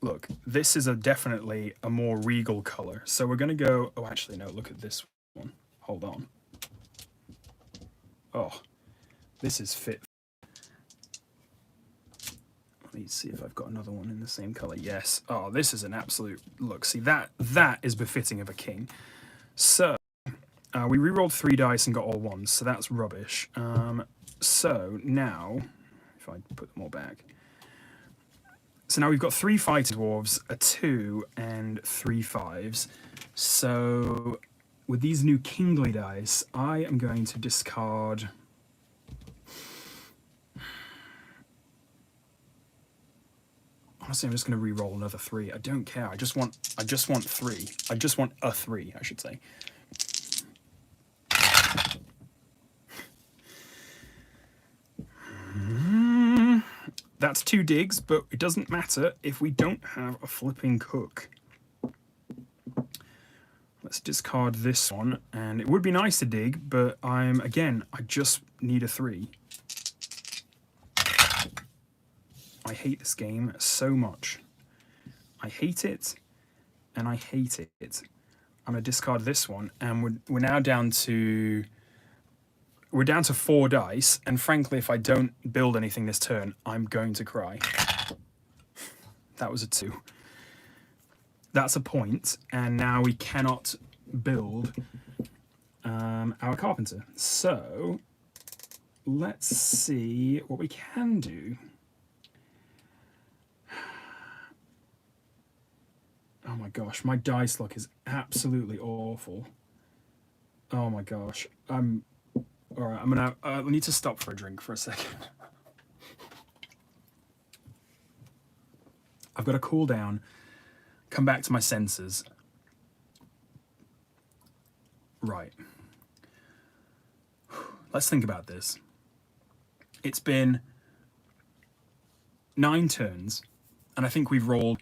Look, this is definitely a more regal color. So we're going to go... Oh, actually, no, look at this one. Hold on. Oh, this is fit. Let me see if I've got another one in the same color. Yes. Oh, this is an absolute... Look, see, that is befitting of a king. So, we rerolled 3 dice and got all ones, so that's rubbish. So, now, if I put them all back... So now we've got 3 fighting dwarves, a 2, and 3 5s. So with these new kingly dice, I am going to discard... Honestly, I'm just going to re-roll another 3. I don't care. I just want 3. I just want a 3, I should say. That's 2 digs, but it doesn't matter if we don't have a flipping cook. Let's discard this one, and it would be nice to dig, but I just need a 3. I hate this game so much. I hate it, and I hate it. I'm gonna discard this one, and we're now down to... We're down to 4 dice, and frankly, if I don't build anything this turn, I'm going to cry. That was a 2. That's a point, and now we cannot build our carpenter. So, let's see what we can do. Oh my gosh, my dice luck is absolutely awful. Oh my gosh, all right, I'm gonna. I need to stop for a drink for a second. I've got to cool down, come back to my senses. Right. Let's think about this. It's been 9 turns, and I think we've rolled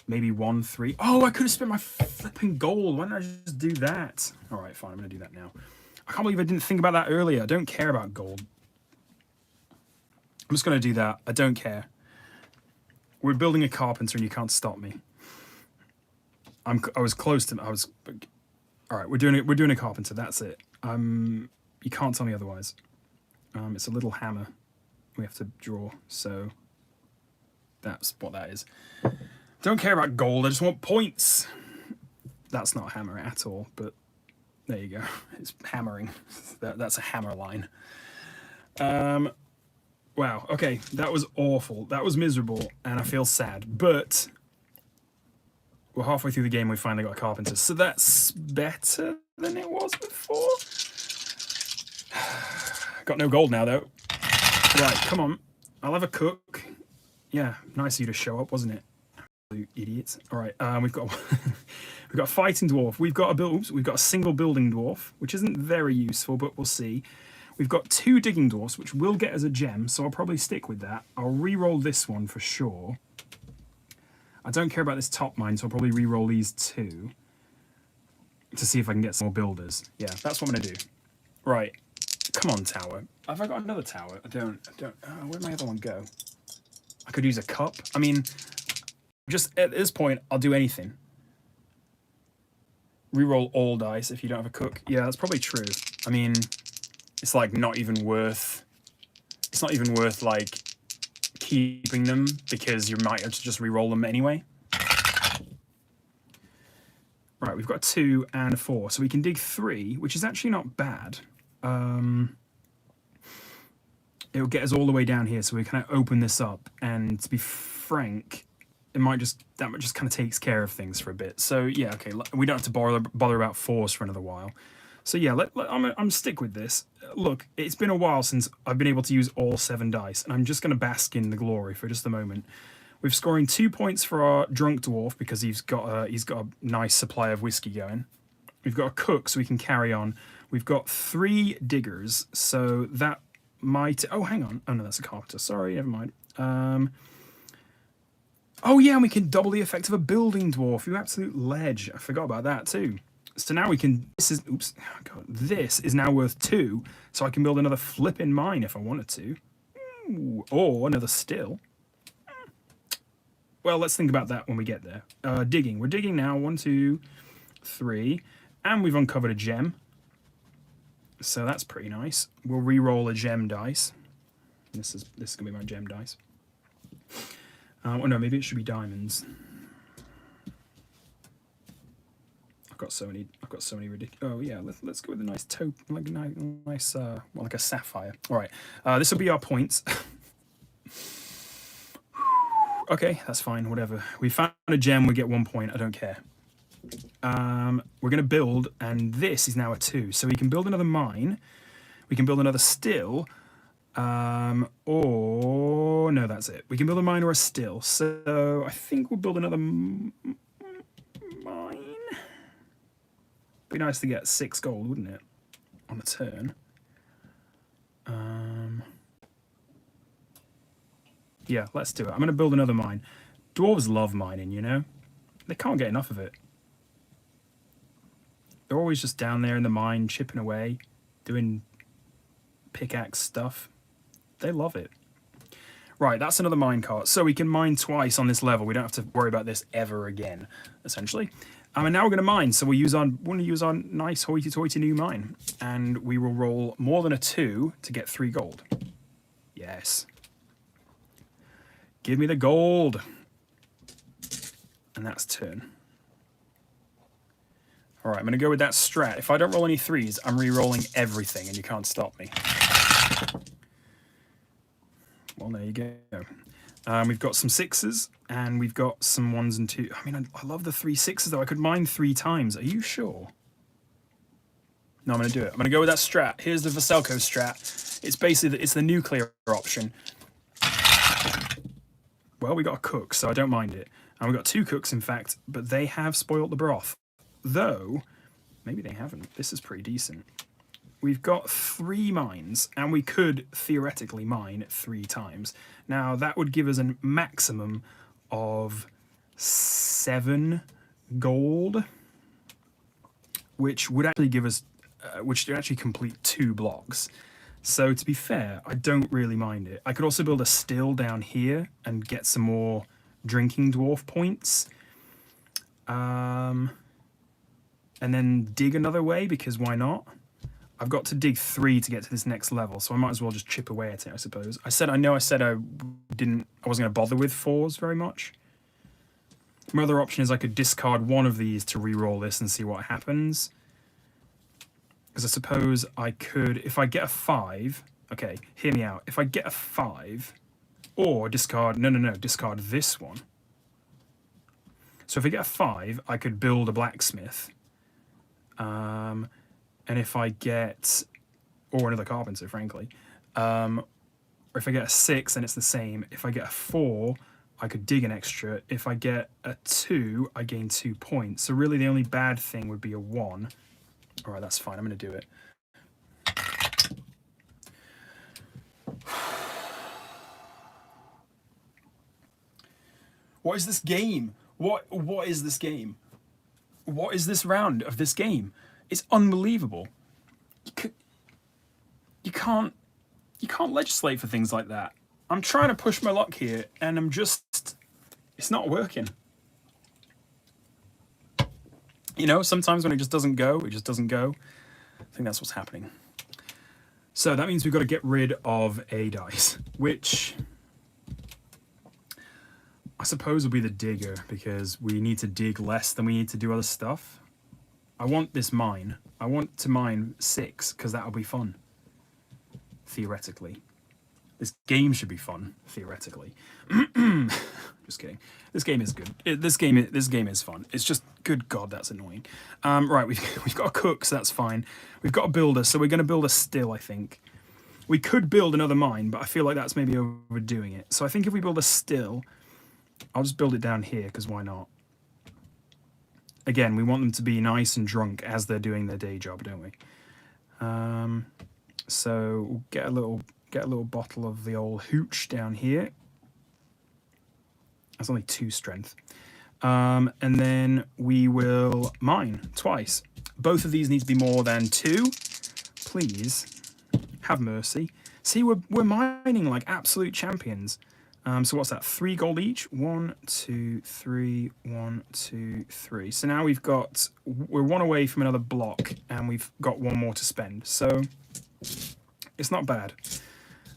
maybe 1 3. Oh, I could have spent my flipping gold. Why didn't I just do that? All right, fine. I'm gonna do that now. I can't believe I didn't think about that earlier. I don't care about gold. I'm just going to do that. I don't care. We're building a carpenter and you can't stop me. I was close to... All right, we're doing a carpenter. That's it. You can't tell me otherwise. It's a little hammer we have to draw. So that's what that is. Don't care about gold. I just want points. That's not a hammer at all, but... There you go. It's hammering. That's a hammer line. Wow. Okay, that was awful. That was miserable, and I feel sad. But we're halfway through the game. We finally got a carpenter, so that's better than it was before. Got no gold now, though. Right, come on. I'll have a cook. Yeah, nice of you to show up, wasn't it? You idiots. All right, we've got we've got a fighting dwarf. We've got a single building dwarf, which isn't very useful, but we'll see. We've got 2 digging dwarfs, which will get us a gem, so I'll probably stick with that. I'll re-roll this one for sure. I don't care about this top mine, so I'll probably re-roll these 2 to see if I can get some more builders. Yeah, that's what I'm gonna do. Right, come on, tower. Have I got another tower? I don't. Where'd my other one go? I could use a cup. I mean, just at this point, I'll do anything. Reroll all dice if you don't have a cook. Yeah, that's probably true. I mean, it's like not even worth... It's not even worth, like, keeping them because you might have to just reroll them anyway. Right, we've got 2 and 4, so we can dig 3, which is actually not bad. It'll get us all the way down here, so we kind of open this up, and to be frank, that just kind of takes care of things for a bit. So yeah, okay, we don't have to bother about 4s for another while. So yeah, I'm stick with this. Look, it's been a while since I've been able to use all 7 dice, and I'm just going to bask in the glory for just a moment. We're scoring 2 points for our drunk dwarf because he's got a nice supply of whiskey going. We've got a cook, so we can carry on. We've got 3 diggers, so that might... Oh, hang on. Oh, no, that's a carpenter. Sorry, never mind. Oh yeah, and we can double the effect of a building dwarf. You absolute ledge. I forgot about that too. So now we can, this is, oops, oh God, this is now worth 2, so I can build another flipping mine if I wanted to. Ooh, or another still. Well, let's think about that when we get there. Digging. We're digging now. 1, 2, 3. And we've uncovered a gem. So that's pretty nice. We'll re-roll a gem dice. This is going to be my gem dice. Oh no, maybe it should be diamonds. I've got so many ridiculous. Oh yeah, let's go with a nice taupe, like a nice, well, like a sapphire. All right, this will be our points. Okay, that's fine. Whatever. We found a gem. We get 1 point. I don't care. We're gonna build, and this is now a 2. So we can build another mine. We can build another still. Or no, that's it. We can build a mine or a still. So I think we'll build another mine. Be nice to get 6 gold, wouldn't it? On a turn. Yeah, let's do it. I'm going to build another mine. Dwarves love mining, you know? They can't get enough of it. They're always just down there in the mine, chipping away, doing pickaxe stuff. They love it. Right, that's another minecart. So we can mine twice on this level. We don't have to worry about this ever again, essentially. And now we're going to mine. So we'll want to use our nice hoity-toity new mine. And we will roll more than a 2 to get 3 gold. Yes. Give me the gold. And that's turn. All right, I'm going to go with that strat. If I don't roll any 3s, I'm re-rolling everything, and you can't stop me. Well, there you go. We've got some 6s, and we've got some 1s and 2s. I mean, I love the 3 6s, though. I could mine 3 times. Are you sure? No, I'm going to do it. I'm going to go with that strat. Here's the Vaselko strat. It's basically, it's the nuclear option. Well, we got a cook, so I don't mind it. And we've got 2 cooks, in fact, but they have spoilt the broth. Though, maybe they haven't. This is pretty decent. We've got 3 mines, and we could theoretically mine 3 times. Now, that would give us a maximum of 7 gold, which would actually give us, which would actually complete 2 blocks. So to be fair, I don't really mind it. I could also build a still down here and get some more drinking dwarf points. And then dig another way, because why not? I've got to dig 3 to get to this next level, so I might as well just chip away at it, I suppose. I said I wasn't going to bother with 4s very much. My other option is I could discard one of these to re-roll this and see what happens. Because I suppose I could, if I get a 5, okay, hear me out. If I get a 5, or discard, no, discard this one. So if I get a 5, I could build a blacksmith. And if I get, or another carpenter, frankly, or if I get a 6, then it's the same. If I get a 4, I could dig an extra. If I get a 2, I gain 2 points. So really the only bad thing would be a 1. All right, that's fine. I'm going to do it. What is this game? What is this game? What is this round of this game? It's unbelievable. You can't legislate for things like that. I'm trying to push my luck here, and it's not working. You know, sometimes when it just doesn't go, it just doesn't go. I think that's what's happening. So that means we've got to get rid of a dice, which I suppose will be the digger, because we need to dig less than we need to do other stuff. I want this mine. I want to mine 6, because that'll be fun. Theoretically. This game should be fun, theoretically. Just kidding. This game is good. This game is fun. It's just, good God, that's annoying. Right, we've got a cook, so that's fine. We've got a builder, so we're going to build a still, I think. We could build another mine, but I feel like that's maybe overdoing it. So I think if we build a still, I'll just build it down here, because why not? Again, we want them to be nice and drunk as they're doing their day job, don't we? So we'll get a little bottle of the old hooch down here. That's only 2 strength. And then we will mine twice. Both of these need to be more than 2. Please, have mercy. See, we're mining like absolute champions. So what's that? 3 gold each. 1, 2, 3. 1, 2, 3. So now we're 1 away from another block, and we've got 1 more to spend. So it's not bad.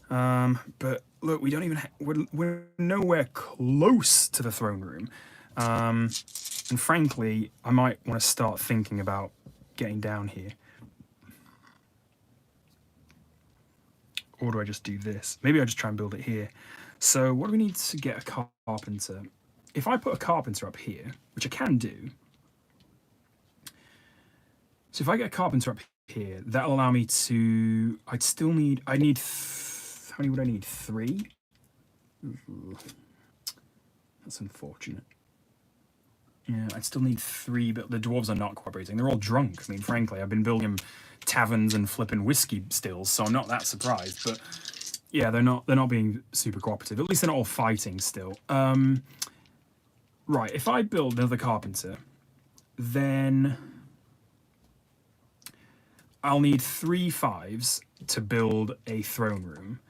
But look, we don't even we're nowhere close to the throne room. And frankly, I might want to start thinking about getting down here. Or do I just do this? Maybe I just try and build it here. So what do we need to get a carpenter? If I put a carpenter up here, which I can do. So if I get a carpenter up here, that'll allow me to... I need... how many would I need? 3? Ooh, that's unfortunate. Yeah, I'd still need 3, but the dwarves are not cooperating. They're all drunk. I mean, frankly, I've been building taverns and flipping whiskey stills, so I'm not that surprised. But yeah, they're not being super cooperative. At least they're not all fighting still. Right, if I build another carpenter, then I'll need 3 5s to build a throne room.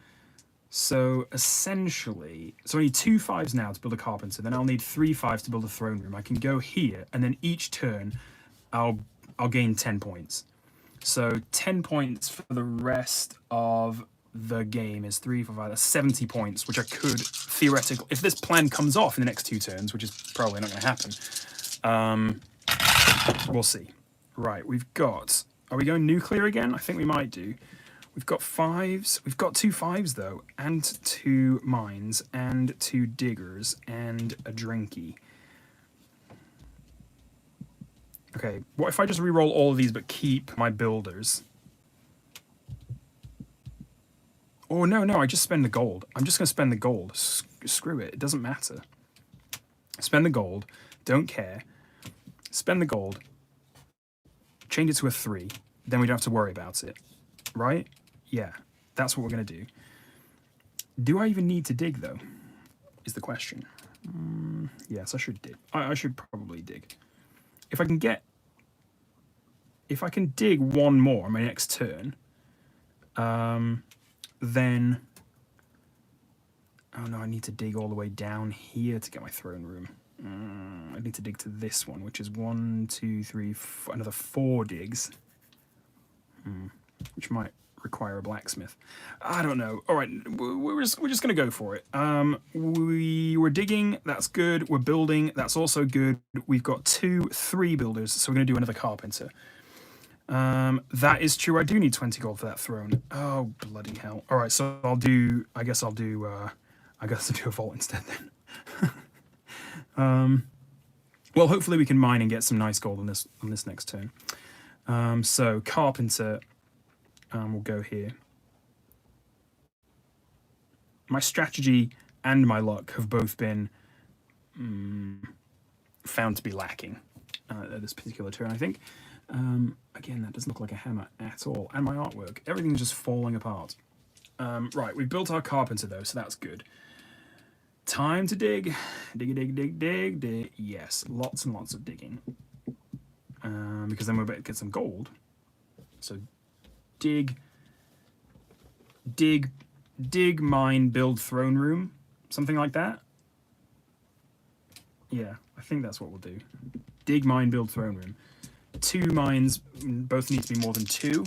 So essentially, I need 2 5s now to build a carpenter. Then I'll need 3 5s to build a throne room. I can go here, and then each turn, I'll gain 10 points. So 10 points for the rest of the game is 3, 4, 5. That's 70 points, which I could theoretically, if this plan comes off in the next 2 turns, which is probably not going to happen. We'll see. Right, we've got. Are we going nuclear again? I think we might do. We've got 5s. We've got 2 5s, though, and 2 mines, and 2 diggers, and a drinky. Okay, what if I just re-roll all of these but keep my builders? Oh, no, I just spend the gold. I'm just going to spend the gold. Screw it. It doesn't matter. Spend the gold. Don't care. Spend the gold. Change it to a 3. Then we don't have to worry about it. Right? Yeah, that's what we're going to do. Do I even need to dig, though? Is the question. Yes, I should dig. I should probably dig. If I can dig 1 more on my next turn, then... Oh no, I need to dig all the way down here to get my throne room. I need to dig to this one, which is 1, 2, 3, another 4 digs. Which might require a blacksmith. I don't know. All right, we're just going to go for it. We're digging. That's good. We're building. That's also good. We've got 2, 3 builders, so we're going to do another carpenter. That is true. I do need 20 gold for that throne. Oh, bloody hell. All right, so I guess I'll do a vault instead then. Well, hopefully we can mine and get some nice gold on this next turn. So carpenter, we'll go here. My strategy and my luck have both been found to be lacking at this particular turn, I think. Again, that doesn't look like a hammer at all. And my artwork, everything's just falling apart. Right, we've built our carpenter though, so that's good. Time to dig. Dig. Yes, lots and lots of digging. Because then we're about to get some gold. So dig, mine, build throne room. Something like that. Yeah, I think that's what we'll do. Dig, mine, build throne room. 2 mines, both need to be more than 2.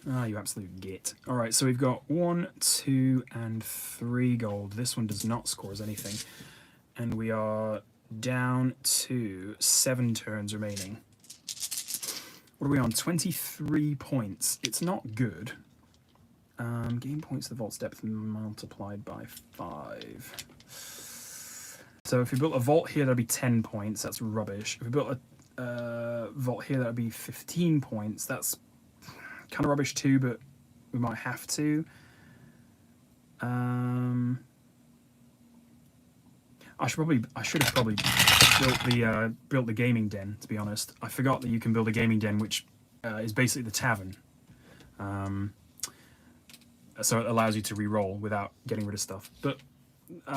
Ah, you absolute git. All right, so we've got 1, 2, and 3 gold. This one does not score as anything. And we are down to 7 turns remaining. What are we on? 23 points. It's not good. Gain points to the vault's depth multiplied by 5. So if we built a vault here, that'd be 10 points. That's rubbish. If we built a vault here, that'd be 15 points. That's kind of rubbish too, but we might have to. I should have probably built the gaming den, to be honest. I forgot that you can build a gaming den, which is basically the tavern. So it allows you to re-roll without getting rid of stuff. But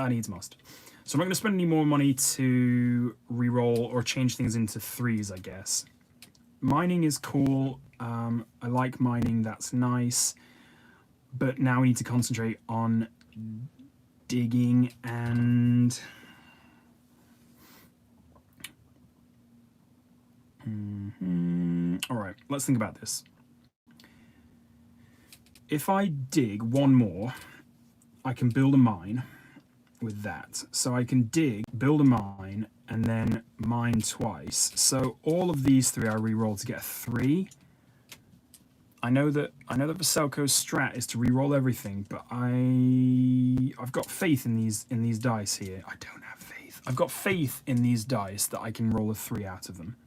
Needs must. So I'm not going to spend any more money to re-roll or change things into 3s, I guess. Mining is cool. I like mining. That's nice. But now we need to concentrate on digging and... All right, let's think about this. If I dig one more, I can build a mine with that. So I can dig, build a mine, and then mine twice. So all of these 3 I re-roll to get a 3. I know that Veselko's strat is to re-roll everything, but I've got faith in these dice here. I don't have faith. I've got faith in these dice that I can roll a 3 out of them.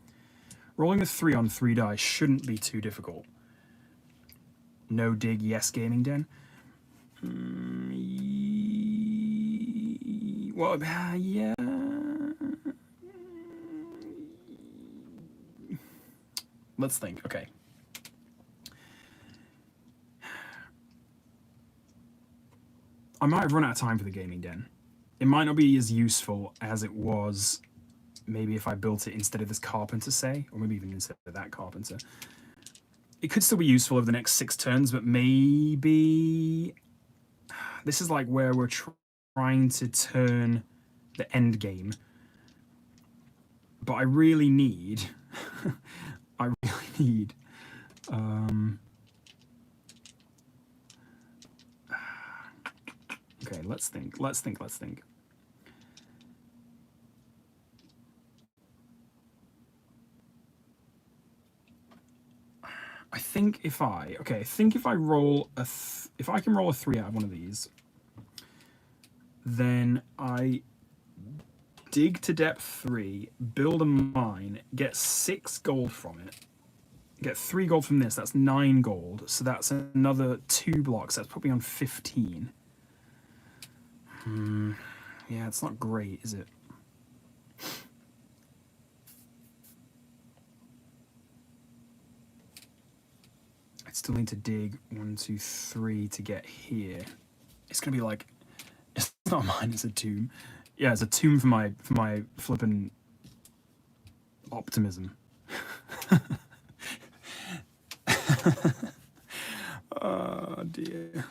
Rolling a 3 on 3 dice shouldn't be too difficult. No dig, yes, gaming den. Well, yeah. Let's think. Okay. I might have run out of time for the gaming den. It might not be as useful as it was maybe if I built it instead of this carpenter, say, or maybe even instead of that carpenter. It could still be useful over the next 6 turns, but maybe this is like where we're trying to turn the end game. But I really need, okay, let's think. I think if I roll if I can roll a 3 out of one of these, then I dig to depth 3, build a mine, get 6 gold from it, get 3 gold from this, that's 9 gold, so that's another 2 blocks, that's put me on 15. Yeah, it's not great, is it? I still need to dig 1, 2, 3 to get here. It's gonna be like, it's not mine, it's a tomb. Yeah, it's a tomb for my flippin' optimism. Oh dear.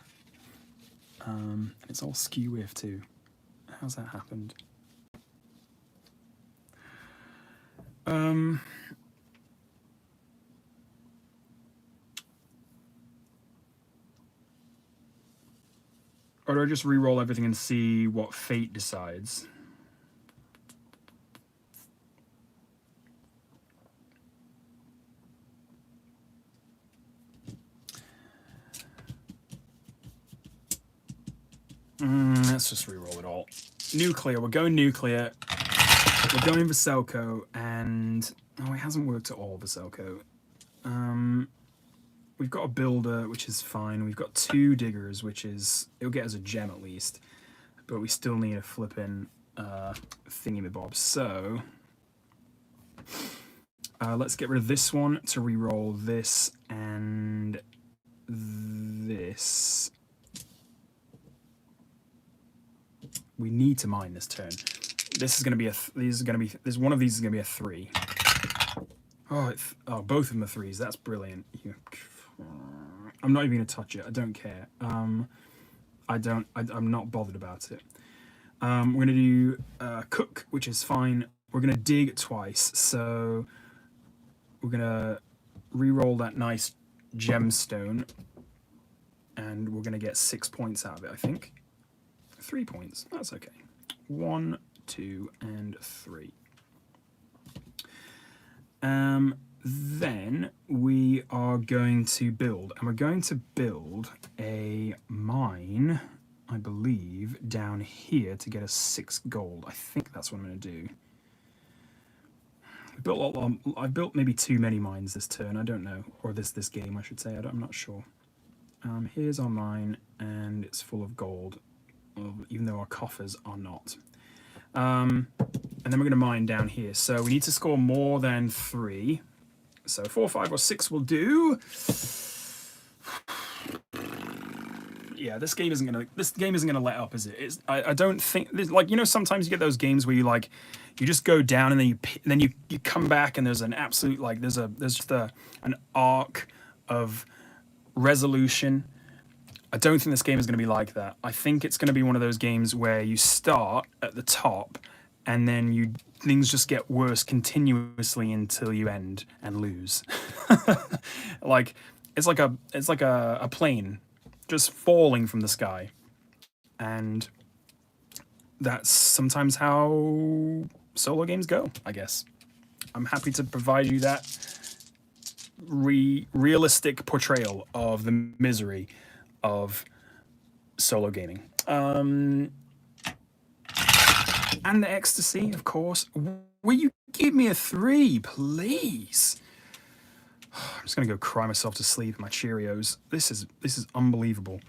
It's all skew with too. How's that happened? Or do I just re-roll everything and see what fate decides? Let's just re-roll it all. Nuclear, we're going nuclear. We're going Veselko, and oh, it hasn't worked at all, Veselko. We've got a builder, which is fine. We've got 2 diggers, which is, it'll get us a gem at least, but we still need a flippin' thingy-mabob. So let's get rid of this one to re-roll this and this. We need to mine this turn. This is going to be one of these is going to be a 3. Oh, both of them are 3s. That's brilliant. I'm not even going to touch it. I don't care. I'm not bothered about it. We're going to do cook, which is fine. We're going to dig twice. So we're going to re-roll that nice gemstone, and we're going to get 6 points out of it, I think. 3 points. That's okay. 1, 2, and 3. Then we are going to build, and we're going to build a mine, I believe, down here to get us 6 gold. I think that's what I'm going to do. I've built maybe too many mines this turn. I don't know, or this game, I should say. I'm not sure. Here's our mine, and it's full of gold, even though our coffers are not. And then we're going to mine down here. So we need to score more than 3. So 4, 5, or 6 will do. yeah, this game isn't gonna let up, is it? I don't think, like, you know, sometimes you get those games where you just go down and then you come back and there's an absolute, like, there's just an arc of resolution. I don't think this game is going to be like that. I think it's going to be one of those games where you start at the top and then things just get worse continuously until you end and lose. Like it's like a plane just falling from the sky. And that's sometimes how solo games go, I guess. I'm happy to provide you that realistic portrayal of the misery of solo gaming. And the ecstasy, of course. Will you give me a 3, please? I'm just gonna go cry myself to sleep in my Cheerios. This is unbelievable.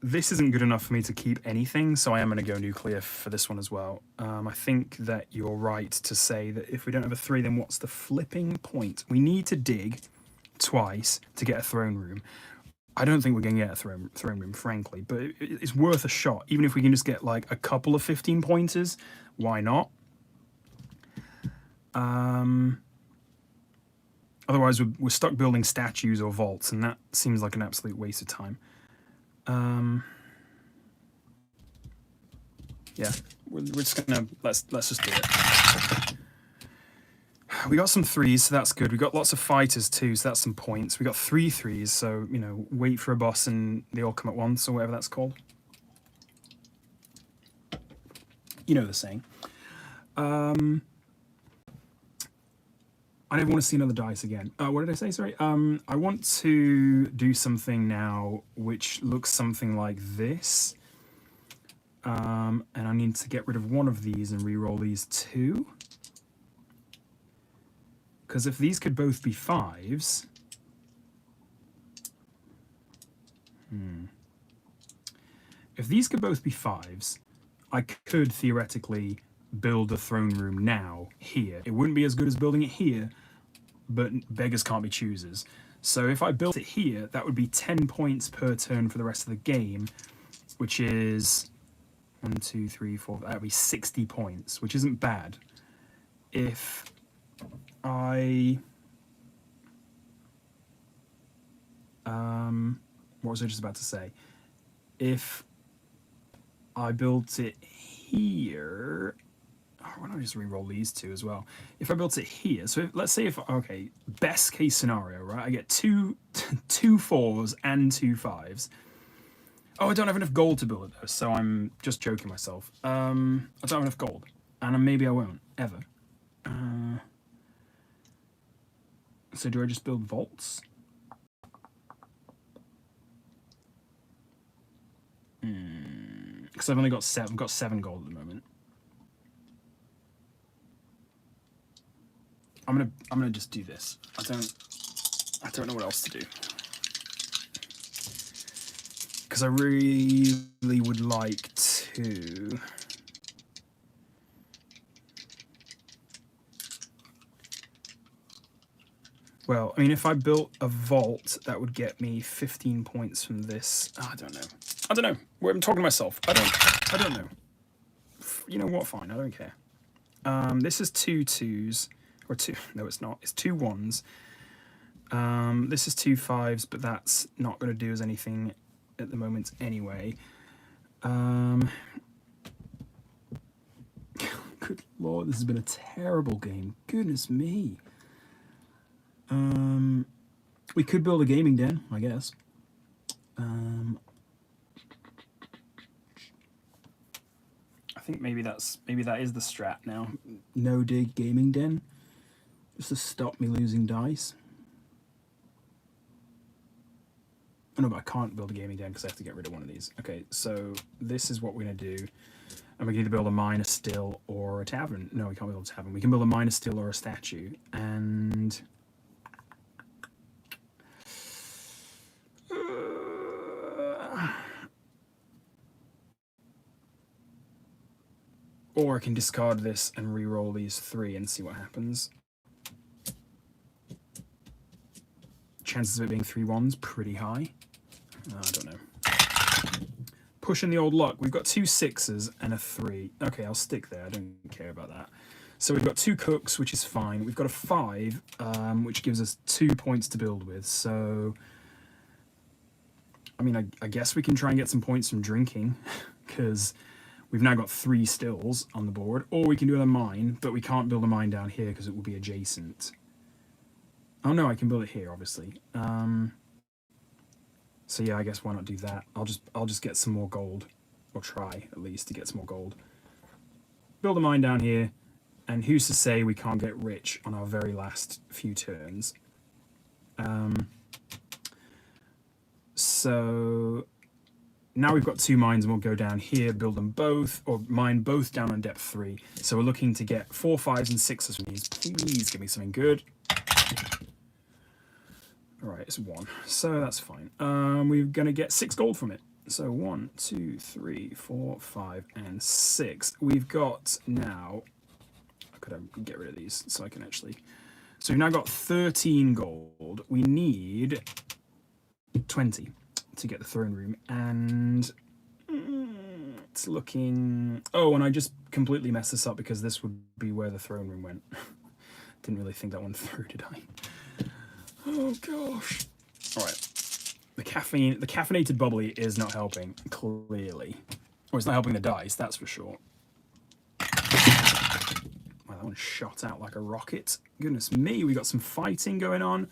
This isn't good enough for me to keep anything, so I am going to go nuclear for this one as well. I think that you're right to say that if we don't have a 3, then what's the flipping point? We need to dig twice to get a throne room. I don't think we're going to get a throne room, frankly, but it's worth a shot. Even if we can just get like a couple of 15 pointers, why not? Otherwise, we're stuck building statues or vaults, and that seems like an absolute waste of time. Yeah, we're just gonna let's just do it. We got some 3s, so that's good. We got lots of fighters too, so that's some points. We got 3 3s, so you know, wait for a boss and they all come at once, or whatever that's called. You know the saying. I never want to see another dice again. What did I say? Sorry. I want to do something now which looks something like this. And I need to get rid of one of these and re-roll these 2. Because if these could both be 5s... If these could both be 5s, I could theoretically build a throne room now here. It wouldn't be as good as building it here, but beggars can't be choosers. So if I built it here, that would be 10 points per turn for the rest of the game, which is 1, 2, 3, 4. That would be 60 points, which isn't bad. If I what was I just about to say? If I built it here, why don't I just re-roll these 2 as well? If I built it here, so let's say okay, best case scenario, right? I get two 4s and 2 5s. Oh, I don't have enough gold to build it though, so I'm just joking myself. I don't have enough gold, and maybe I won't ever. So do I just build vaults? Because I've only got 7. I've got 7 gold at the moment. I'm gonna just do this. I don't know what else to do. Because I really would like to. Well, I mean, if I built a vault, that would get me 15 points from this. Oh, I don't know. I'm talking to myself. I don't know. You know what? Fine. I don't care. This is 2 2s. Or 2. No, it's not. It's 2 1s. This is 2 5s, but that's not going to do us anything at the moment anyway. Good lord, this has been a terrible game. Goodness me. We could build a gaming den, I guess. I think maybe that is the strat now. No dig gaming den, just to stop me losing dice. Oh no, but I can't build a gaming den because I have to get rid of one of these. Okay, so this is what we're gonna do. And we can either build a mine, a still, or a tavern. No, we can't build a tavern. We can build a mine, a still, or a statue. And or I can discard this and re-roll these 3 and see what happens. chances of it being 3 1s pretty high. I don't know. Pushing the old luck. We've got 2 6s and a 3. Okay, I'll stick there. I don't care about that. So we've got 2 cooks, which is fine. We've got a 5, which gives us 2 points to build with. So, I mean, I guess we can try and get some points from drinking, because we've now got 3 stills on the board. Or we can do a mine, but we can't build a mine down here because it will be adjacent. Oh no, I can build it here, obviously. So yeah, I guess why not do that? I'll just get some more gold, or try at least to get some more gold. Build a mine down here, and who's to say we can't get rich on our very last few turns? So now we've got 2 mines, and we'll go down here, build them both, or mine both down on depth 3. So we're looking to get 4 5s and 6s from these. Please give me something good. Alright, it's 1, so that's fine. We're going to get 6 gold from it. So 1, 2, 3, 4, 5, and 6. We've got now... I could get rid of these so I can actually... So we've now got 13 gold. We need 20 to get the throne room, and it's looking... Oh, and I just completely messed this up because this would be where the throne room went. Didn't really think that one through, did I? Oh gosh. Alright. The caffeinated bubbly is not helping, clearly. Or it's not helping the dice, that's for sure. Wow, that one shot out like a rocket. Goodness me, we got some fighting going on.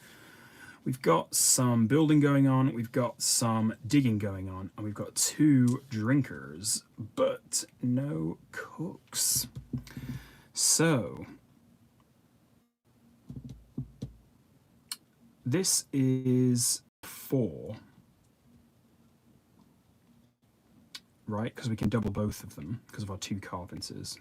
We've got some building going on. We've got some digging going on. And we've got 2 drinkers, but no cooks. So... this is 4, right? Because we can double both of them because of our 2 carpenters.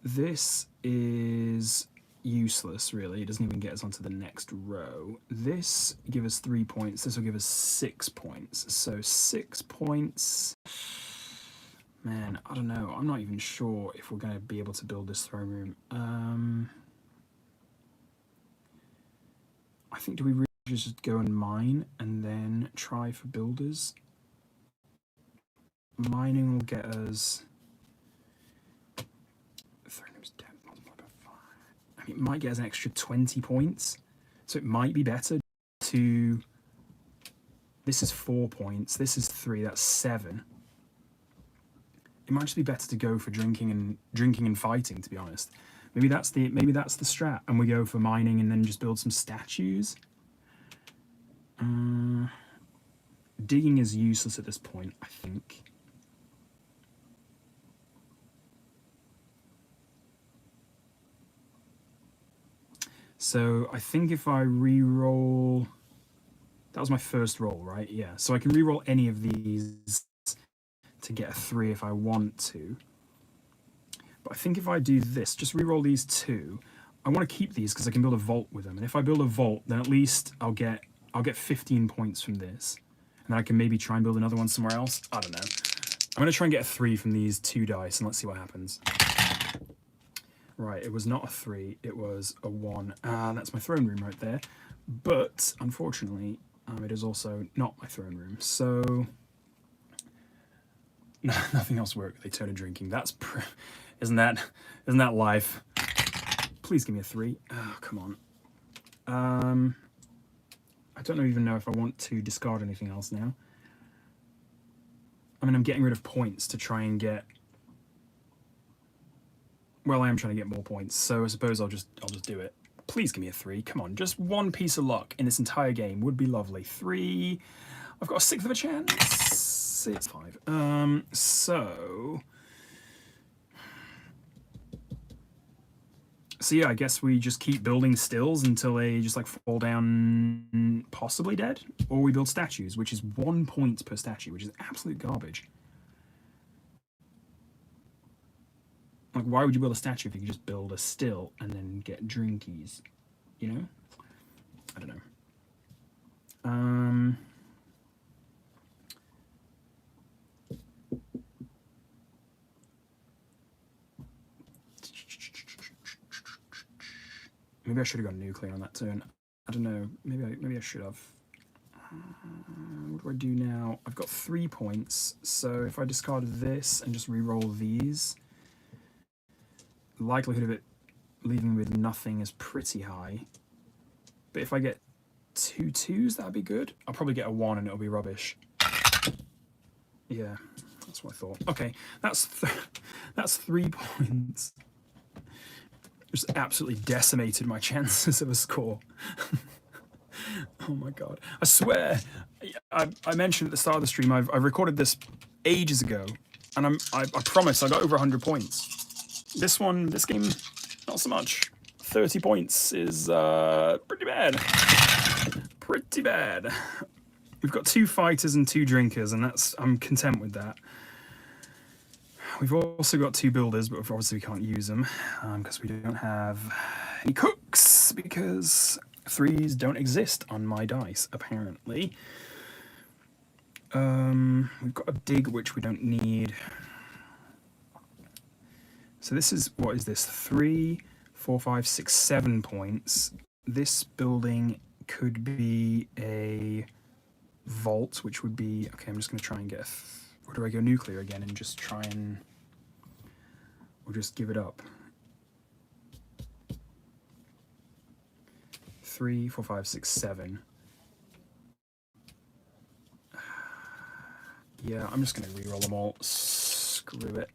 This is useless, really. It doesn't even get us onto the next row. This gives us 3 points. This will give us 6 points. So 6 points. Man, I don't know. I'm not even sure if we're going to be able to build this throne room. I think, do we really just go and mine and then try for builders? Mining will get us... throne room's depth multiplied by 5. I mean, it might get us an extra 20 points. So it might be better to... This is 4 points. This is 3. That's 7. It might just be better to go for drinking and fighting, to be honest. Maybe that's the strat, and we go for mining and then just build some statues. Digging is useless at this point, I think. So I think if I re-roll... That was my first roll, right? Yeah. So I can re-roll any of these to get a 3 if I want to. But I think if I do this, just re-roll these 2, I want to keep these because I can build a vault with them. And if I build a vault, then at least I'll get 15 points from this. And then I can maybe try and build another one somewhere else. I don't know. I'm going to try and get a 3 from these 2 dice, and let's see what happens. Right, it was not a 3, it was a 1. That's my throne room right there. But, unfortunately, it is also not my throne room. So, nothing else worked. They turn to drinking. That's... Isn't that life? Please give me a 3. Oh, come on. I don't even know if I want to discard anything else now. I mean, I'm getting rid of points to try and get... Well, I am trying to get more points, so I suppose I'll just do it. Please give me a 3. Come on, just 1 piece of luck in this entire game would be lovely. 3. I've got a 1/6 of a chance. It's 5. So yeah, I guess we just keep building stills until they just like fall down, possibly dead, or we build statues, which is 1 point per statue, which is absolute garbage. Like, why would you build a statue if you could just build a still and then get drinkies? You know? I don't know. Maybe I should have gone nuclear on that turn. I don't know. Maybe I should have. What do I do now? I've got 3 points. So if I discard this and just re-roll these, the likelihood of it leaving me with nothing is pretty high. But if I get 2 2s, that'd be good. I'll probably get a 1 and it'll be rubbish. Yeah, that's what I thought. Okay, that's 3 points. Just absolutely decimated my chances of a score. Oh my god. I swear, I mentioned at the start of the stream, I recorded this ages ago, and I promise I got over 100 points. This game, not so much. 30 points is pretty bad. Pretty bad. We've got 2 fighters and 2 drinkers, and I'm content with that. We've also got 2 builders, but obviously we can't use them because we don't have any cooks, because 3s don't exist on my dice, apparently. We've got a dig, which we don't need. So this is, what is this? 3, 4, 5, 6, 7 points. This building could be a vault, which would be, okay, I'm just going to try and get, or do I go nuclear again and just try and, or just give it up? 3, 4, 5, 6, 7. Yeah, I'm just going to re-roll them all. Screw it.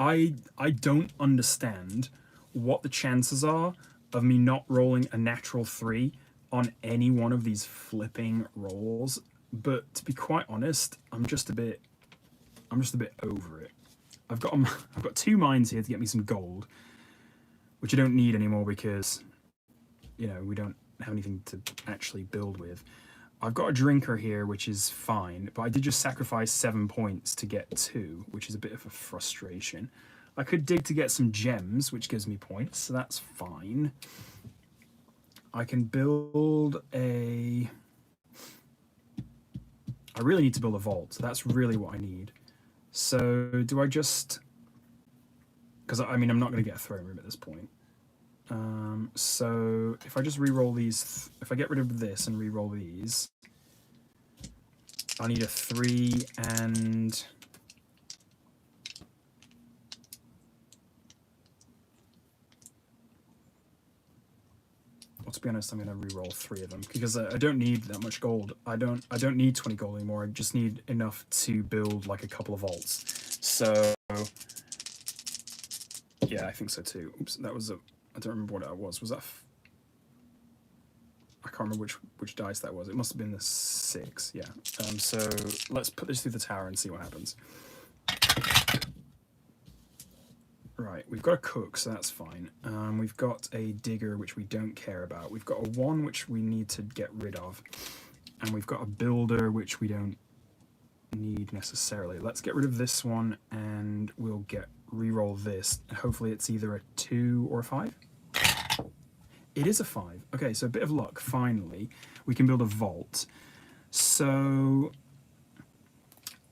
I don't understand what the chances are of me not rolling a natural 3 on any one of these flipping rolls, but to be quite honest, I'm just a bit over it. I've got 2 mines here to get me some gold, which I don't need anymore because, you know, we don't have anything to actually build with. I've got a drinker here, which is fine, but I did just sacrifice 7 points to get 2, which is a bit of a frustration. I could dig to get some gems, which gives me points, so that's fine. I can build a... I really need to build a vault, so that's really what I need. So do I just... Because, I mean, I'm not going to get a throne room at this point. So if I just re-roll these... If I get rid of this and re-roll these, I need a 3 and... Well, to be honest, I'm going to re-roll 3 of them because I don't need that much gold. I don't need 20 gold anymore. I just need enough to build like a couple of vaults. So yeah, I think so too. Oops, that was a... I don't remember what it was. Was that... I can't remember which dice that was. It must have been the 6. Yeah. So let's put this through the tower and see what happens. Right, we've got a cook, so that's fine. We've got a digger, which we don't care about. We've got a 1, which we need to get rid of. And we've got a builder, which we don't need necessarily. Let's get rid of this one, and we'll re-roll this. Hopefully it's either a 2 or a 5. It is a 5. Okay, so a bit of luck, finally. We can build a vault. So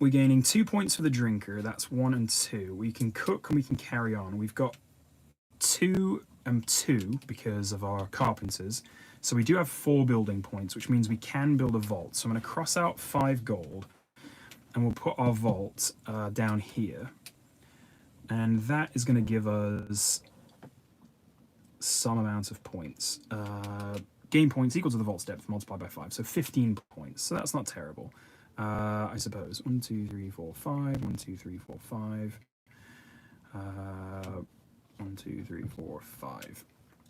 we're gaining 2 points for the drinker. That's 1 and 2. We can cook and we can carry on. We've got 2 and 2 because of our carpenters. So we do have 4 building points, which means we can build a vault. So I'm going to cross out 5 gold, and we'll put our vault down here. And that is going to give us some amount of points. Gain points equal to the vault's depth multiplied by 5, so 15 points. So that's not terrible, I suppose. 1, 2, 3, 4, 5. 1, 2, 3, 4, 5. 1, 2, 3, 4, 5.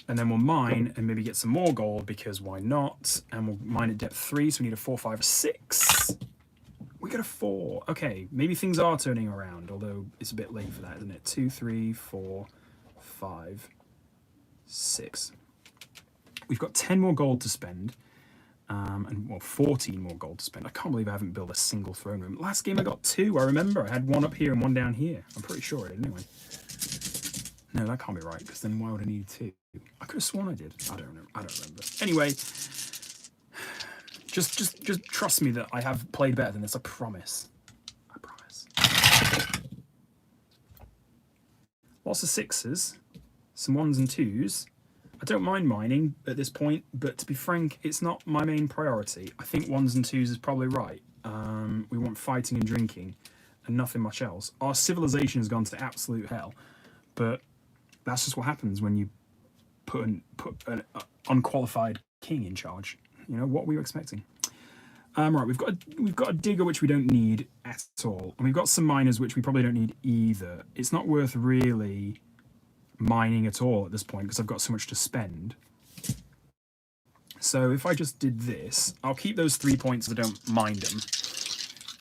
And then we'll mine and maybe get some more gold because why not? And we'll mine at depth 3, so we need a 4, 5, 6. We got a 4. Okay, maybe things are turning around, although it's a bit late for that, isn't it? 2, 3, 4, 5, 6. We've got 10 more gold to spend, and well, 14 more gold to spend. I can't believe I haven't built a single throne room. Last game I got 2. I remember I had 1 up here and 1 down here. I'm pretty sure I did anyway. No, that can't be right, because then why would I need 2? I could have sworn I did. I don't remember. Anyway, just trust me that I have played better than this. I promise. I promise. Lots of 6s, some 1s and 2s. I don't mind mining at this point, but to be frank, it's not my main priority. I think ones and twos is probably right. We want fighting and drinking, and nothing much else. Our civilization has gone to absolute hell, but that's just what happens when you put an unqualified king in charge. You know, what were you expecting? Right, we've got a digger which we don't need at all, and we've got some miners which we probably don't need either. It's not worth really mining at all at this point because I've got so much to spend. So if I just did this, I'll keep those 3 points if I don't mind them.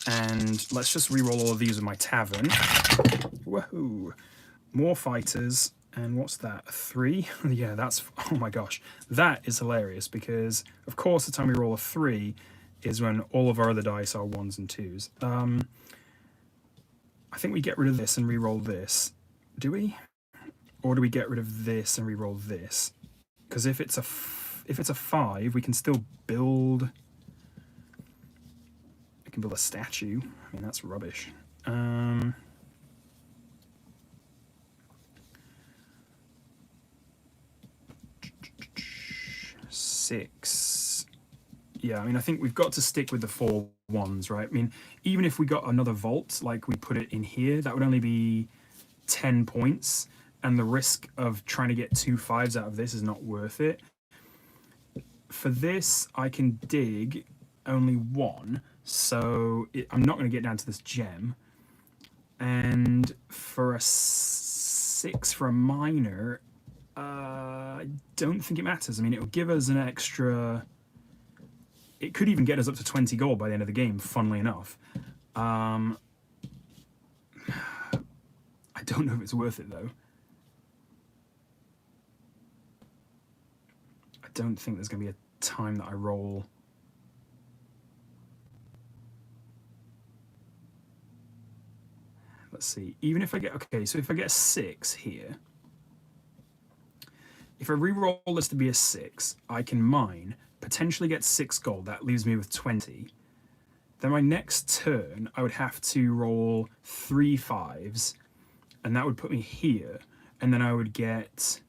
And let's just reroll all of these with my tavern. Woohoo! More fighters. And what's that? 3? Yeah, that's... Oh my gosh. That is hilarious because, of course, the time we roll a 3 is when all of our other dice are 1s and 2s. I think we get rid of this and reroll this. Do we? Or do we get rid of this and reroll this? Because if it's a 5, we can still build... We can build a statue. I mean, that's rubbish. 6. Yeah, I mean, I think we've got to stick with the 4 1s, right? I mean, even if we got another vault, like we put it in here, that would only be 10 points. And the risk of trying to get 2 5s out of this is not worth it. For this, I can dig only 1, so I'm not going to get down to this gem. And for a 6 for a miner, I don't think it matters. I mean, it will give us an extra... It could even get us up to 20 gold by the end of the game, funnily enough. I don't know if it's worth it, though. I don't think there's going to be a time that I roll... Let's see. Even if I get... Okay, so if I get a 6 here... If I re-roll this to be a 6, I can mine, potentially get 6 gold. That leaves me with 20. Then my next turn, I would have to roll 3 5s, and that would put me here. And then I would get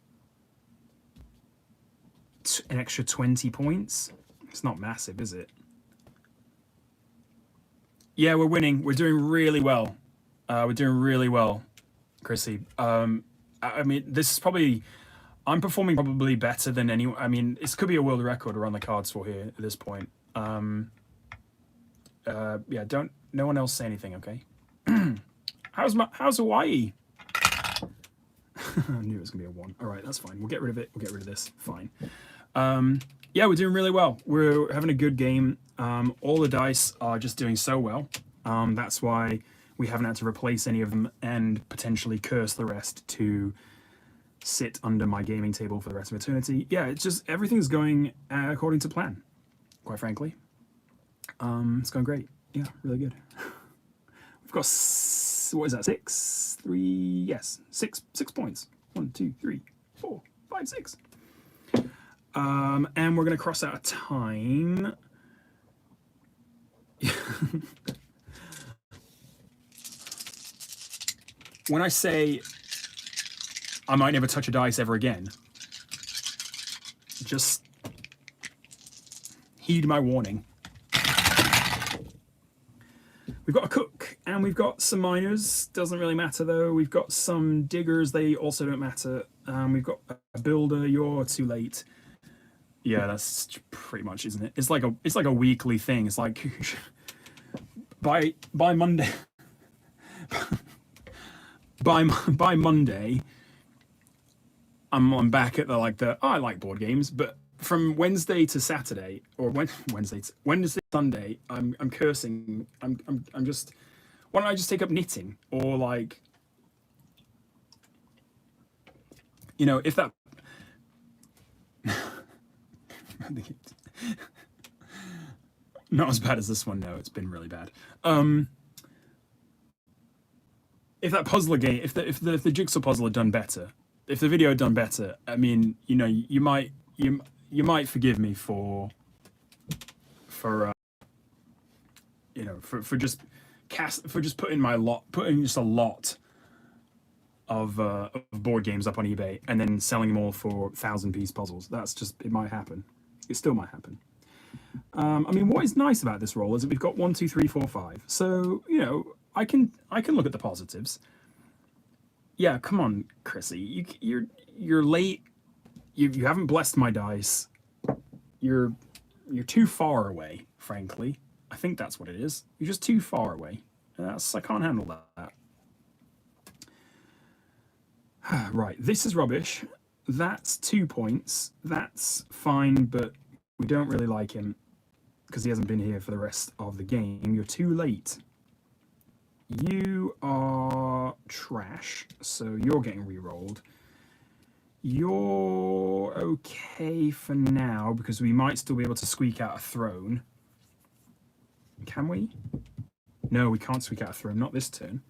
an extra 20 points. It's not massive, is it? Yeah, we're winning. We're doing really well. We're doing really well, Chrissy. I mean, this is probably... I'm performing probably better than anyone. I mean, this could be a world record we're on the cards for here at this point. Yeah, don't... No one else say anything, okay? How's Hawaii? I knew it was going to be a 1. All right, that's fine. We'll get rid of it. We'll get rid of this. Fine. Yeah, we're doing really well. We're having a good game. All the dice are just doing so well. That's why we haven't had to replace any of them and potentially curse the rest to sit under my gaming table for the rest of eternity. Yeah, it's just everything's going according to plan, quite frankly. It's going great. Yeah, really good. We've got, what is that, 6? 3, yes, 6 points. 1, 2, 3, 4, 5, 6. And we're going to cross out a time. When I say I might never touch a dice ever again, just heed my warning. We've got a cook and we've got some miners. Doesn't really matter though. We've got some diggers. They also don't matter. We've got a builder. You're too late. Yeah, that's pretty much, isn't it? It's like a weekly thing. It's like by Monday. by Monday, I'm back at the I like board games, but from Wednesday to Saturday, or Wednesday Sunday, I'm cursing. I'm just, why don't I just take up knitting, or like, you know, if that not as bad as this one. No, it's been really bad. If that puzzler game, if the jigsaw puzzle had done better, if the video had done better, I mean, you know, you might forgive me for you know, for just putting just a lot of board games up on eBay and then selling them all for 1,000-piece puzzles. That's just, it might happen. It still might happen. I mean, what is nice about this roll is that we've got 1, 2, 3, 4, 5. So, you know, I can look at the positives. Yeah, come on, Chrissy. You're late. You haven't blessed my dice. You're too far away, frankly. I think that's what it is. You're just too far away. I can't handle that. Right, this is rubbish. That's 2 points. That's fine, but we don't really like him because he hasn't been here for the rest of the game. You're too late. You are trash, so you're getting re-rolled. You're okay for now because we might still be able to squeak out a throne. Can we? No, we can't squeak out a throne. Not this turn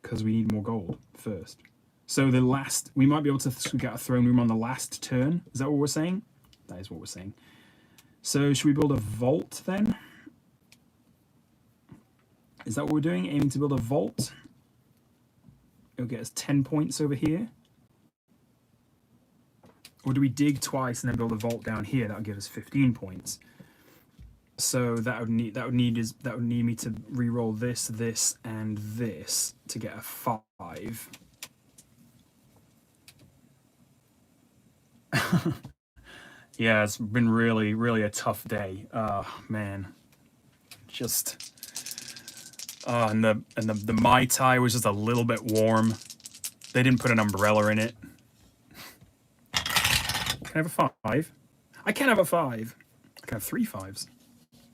because we need more gold first. So we might be able to squeak out a throne room on the last turn. Is that what we're saying? That is what we're saying. So should we build a vault then? Is that what we're doing? Aiming to build a vault? It'll get us 10 points over here. Or do we dig twice and then build a vault down here? That'll give us 15 points. So that would need me to re-roll this, and this to get a 5. Yeah, it's been really, really a tough day. Oh man, just and the Mai Tai was just a little bit warm. They didn't put an umbrella in it. Can I have a 5? I can have a 5. I can have 3 5s.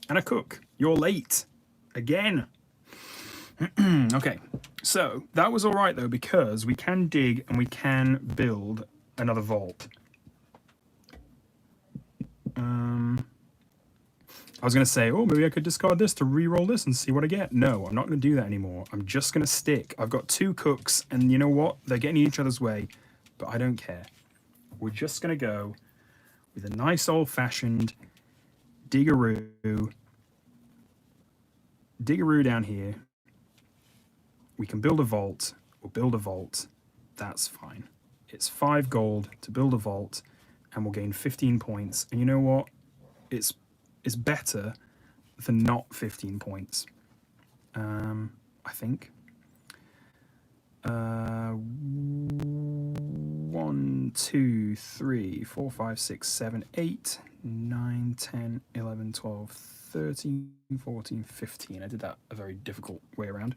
And a cook. You're late. Again. Okay. So, that was alright though, because we can dig and we can build another vault. I was going to say, oh, maybe I could discard this to re-roll this and see what I get. No, I'm not going to do that anymore. I'm just going to stick. I've got 2 cooks, and you know what? They're getting in each other's way, but I don't care. We're just going to go with a nice old-fashioned diggeroo. Diggeroo down here. We can build a vault. We'll build a vault. That's fine. It's 5 gold to build a vault, and we'll gain 15 points. And you know what? It's better than not 15 points. I think. 1, 2, 3, 4, 5, 6, 7, 8, 9, 10, 11, 12, 13, 14, 15. I did that a very difficult way around.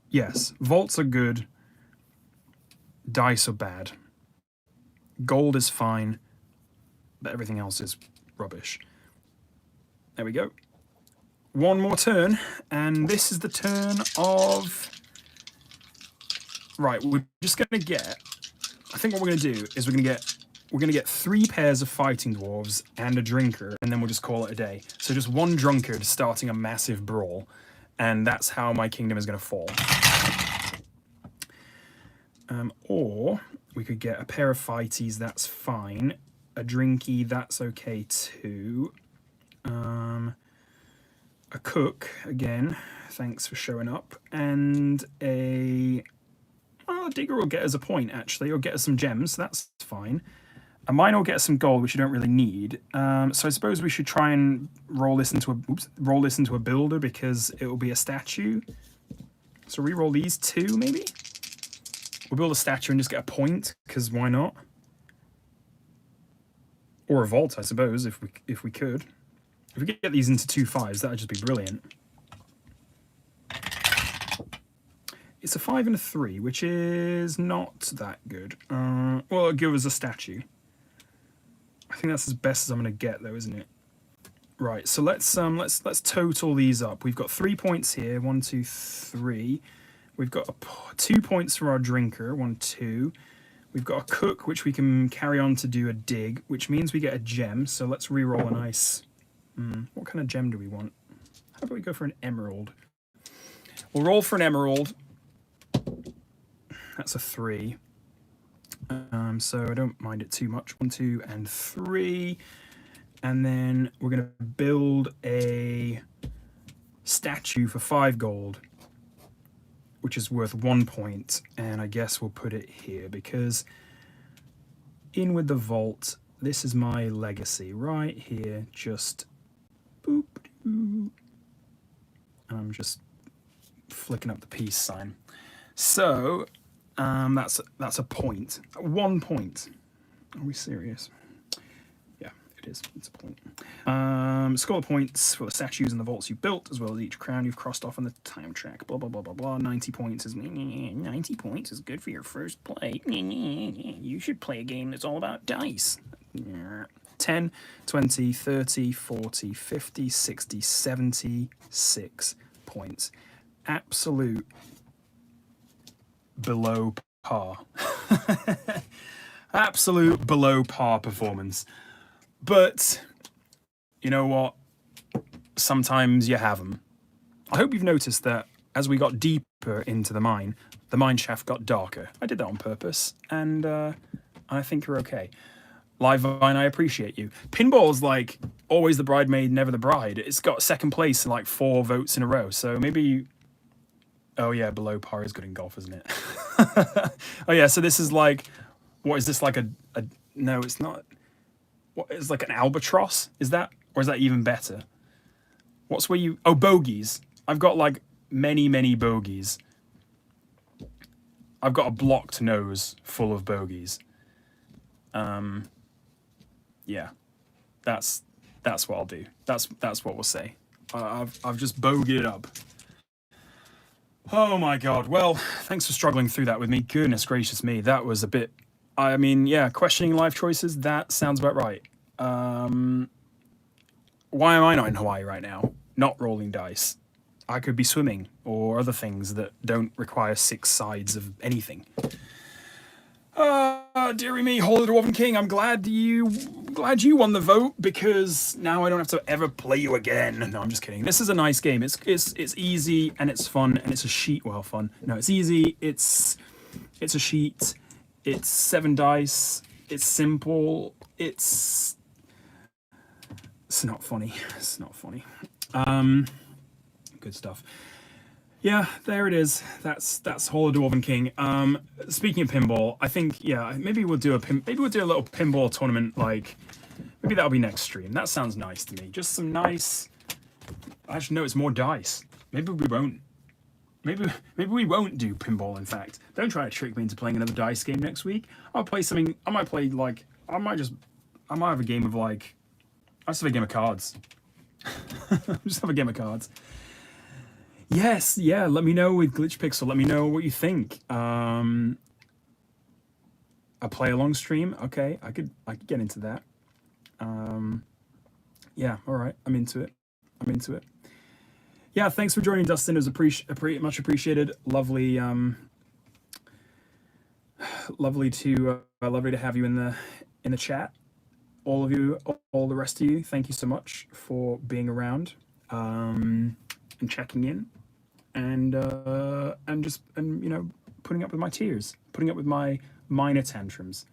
Yes, vaults are good. Dice are bad. Gold is fine, but everything else is rubbish. There we go. One more turn, and this is the turn of... Right, we're just going to get... I think what we're going to do is we're going to get 3 pairs of fighting dwarves and a drinker, and then we'll just call it a day. So just 1 drunkard starting a massive brawl, and that's how my kingdom is going to fall. Or we could get a pair of fighties, that's fine. A drinky, that's okay too. A cook, again, thanks for showing up. And a digger will get us a point, actually, or get us some gems, that's fine. A miner will get us some gold, which you don't really need. So I suppose we should try and roll this into a builder, because it will be a statue. So re-roll these 2, maybe? We'll build a statue and just get a point, because why not? Or a vault, I suppose, if we could. If we could get these into 2 5s, that would just be brilliant. It's a 5 and a 3, which is not that good. Well, it'll give us a statue. I think that's as best as I'm going to get, though, isn't it? Right. So let's total these up. We've got 3 points here. 1, 2, 3. We've got 2 points for our drinker. 1, 2. We've got a cook, which we can carry on to do a dig, which means we get a gem. So let's re-roll a nice... what kind of gem do we want? How about we go for an emerald? We'll roll for an emerald. That's a 3. So I don't mind it too much. 1, 2, and 3. And then we're going to build a statue for 5 gold. which is worth 1 point, and I guess we'll put it here because in with the vault. This is my legacy right here. Just boop. And I'm just flicking up the peace sign. So that's a point. 1 point. Are we serious? Yeah, it is. It's a point. Score the points for the statues and the vaults you built, as well as each crown you've crossed off on the time track. Blah blah blah blah blah. 90 points is 90 points is good for your first play. You should play a game that's all about dice. 10, 20, 30, 40, 50, 60, 76 points. Absolute below par. Absolute below par performance. But you know what? Sometimes you have them. I hope you've noticed that as we got deeper into the mine shaft got darker. I did that on purpose, and I think you're okay. Livevine, I appreciate you. Pinball's like always the bridesmaid, never the bride. It's got second place in like 4 votes in a row. So maybe, oh yeah, below par is good in golf, isn't it? Oh yeah, so this is like, what is this, like a no, it's not. What is like an albatross? Is that, or is that even better? What's where you, oh, bogeys. I've got like many bogeys. I've got a blocked nose full of bogeys. Yeah, that's what I'll do. That's what we'll say. I've just bogeyed it up. Oh my god. Well, thanks for struggling through that with me. Goodness gracious me, that was a bit. I mean, yeah, questioning life choices. That sounds about right. Why am I not in Hawaii right now? Not rolling dice. I could be swimming or other things that don't require 6 sides of anything. Dearie me, Holy Dwarven King, I'm glad you won the vote, because now I don't have to ever play you again. No, I'm just kidding. This is a nice game. It's easy and it's fun, and it's a sheet. Well, fun. No, it's easy. It's a sheet. It's 7 dice. It's simple. It's not funny. It's not funny. Good stuff. Yeah, there it is. That's Holy Dwarven King. Speaking of pinball, I think, yeah, maybe we'll do a little pinball tournament. Like, maybe that'll be next stream. That sounds nice to me. Just some nice. Actually, no, it's more dice. Maybe we won't. Maybe we won't do pinball. In fact, don't try to trick me into playing another dice game next week. I'll play something. I might play like. I might have a game of like. I just have a game of cards. Just have a game of cards. Yes, yeah, let me know with Glitch Pixel. Let me know what you think. A play along stream, okay, I could get into that. Yeah, all right, I'm into it. Yeah, thanks for joining, Dustin. It was much appreciated. Lovely, lovely to have you in the chat. All of you, all the rest of you, thank you so much for being around and checking in. And you know, putting up with my tears, putting up with my minor tantrums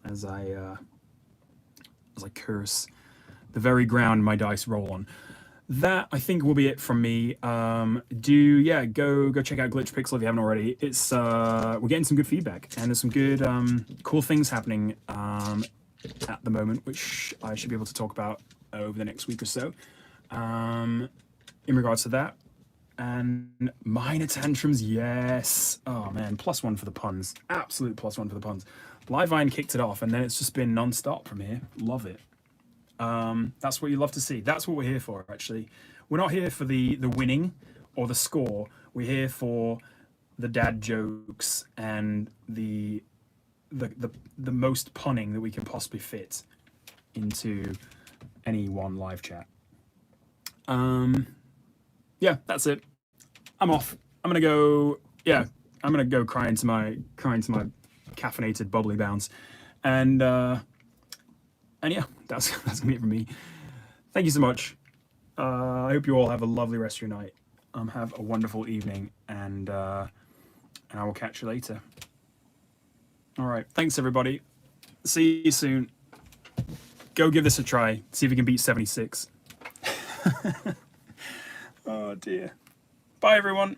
as I curse the very ground my dice roll on. That, I think, will be it from me. Go check out Glitch Pixel if you haven't already. It's we're getting some good feedback, and there's some good cool things happening at the moment, which I should be able to talk about over the next week or so. In regards to that. And minor tantrums, yes. Oh man, +1 for the puns. Absolute +1 for the puns. Livevine kicked it off, and then it's just been non-stop from here. Love it. That's what you love to see. That's what we're here for, actually. We're not here for the winning or the score. We're here for the dad jokes and the most punning that we can possibly fit into any one live chat. Yeah, that's it. I'm off. I'm gonna go cry into my caffeinated bubbly bounce, and yeah, that's gonna be it from me. Thank you so much. I hope you all have a lovely rest of your night. Have a wonderful evening, and I will catch you later. All right, thanks everybody. See you soon. Go give this a try. See if you can beat 76. Oh dear. Bye everyone.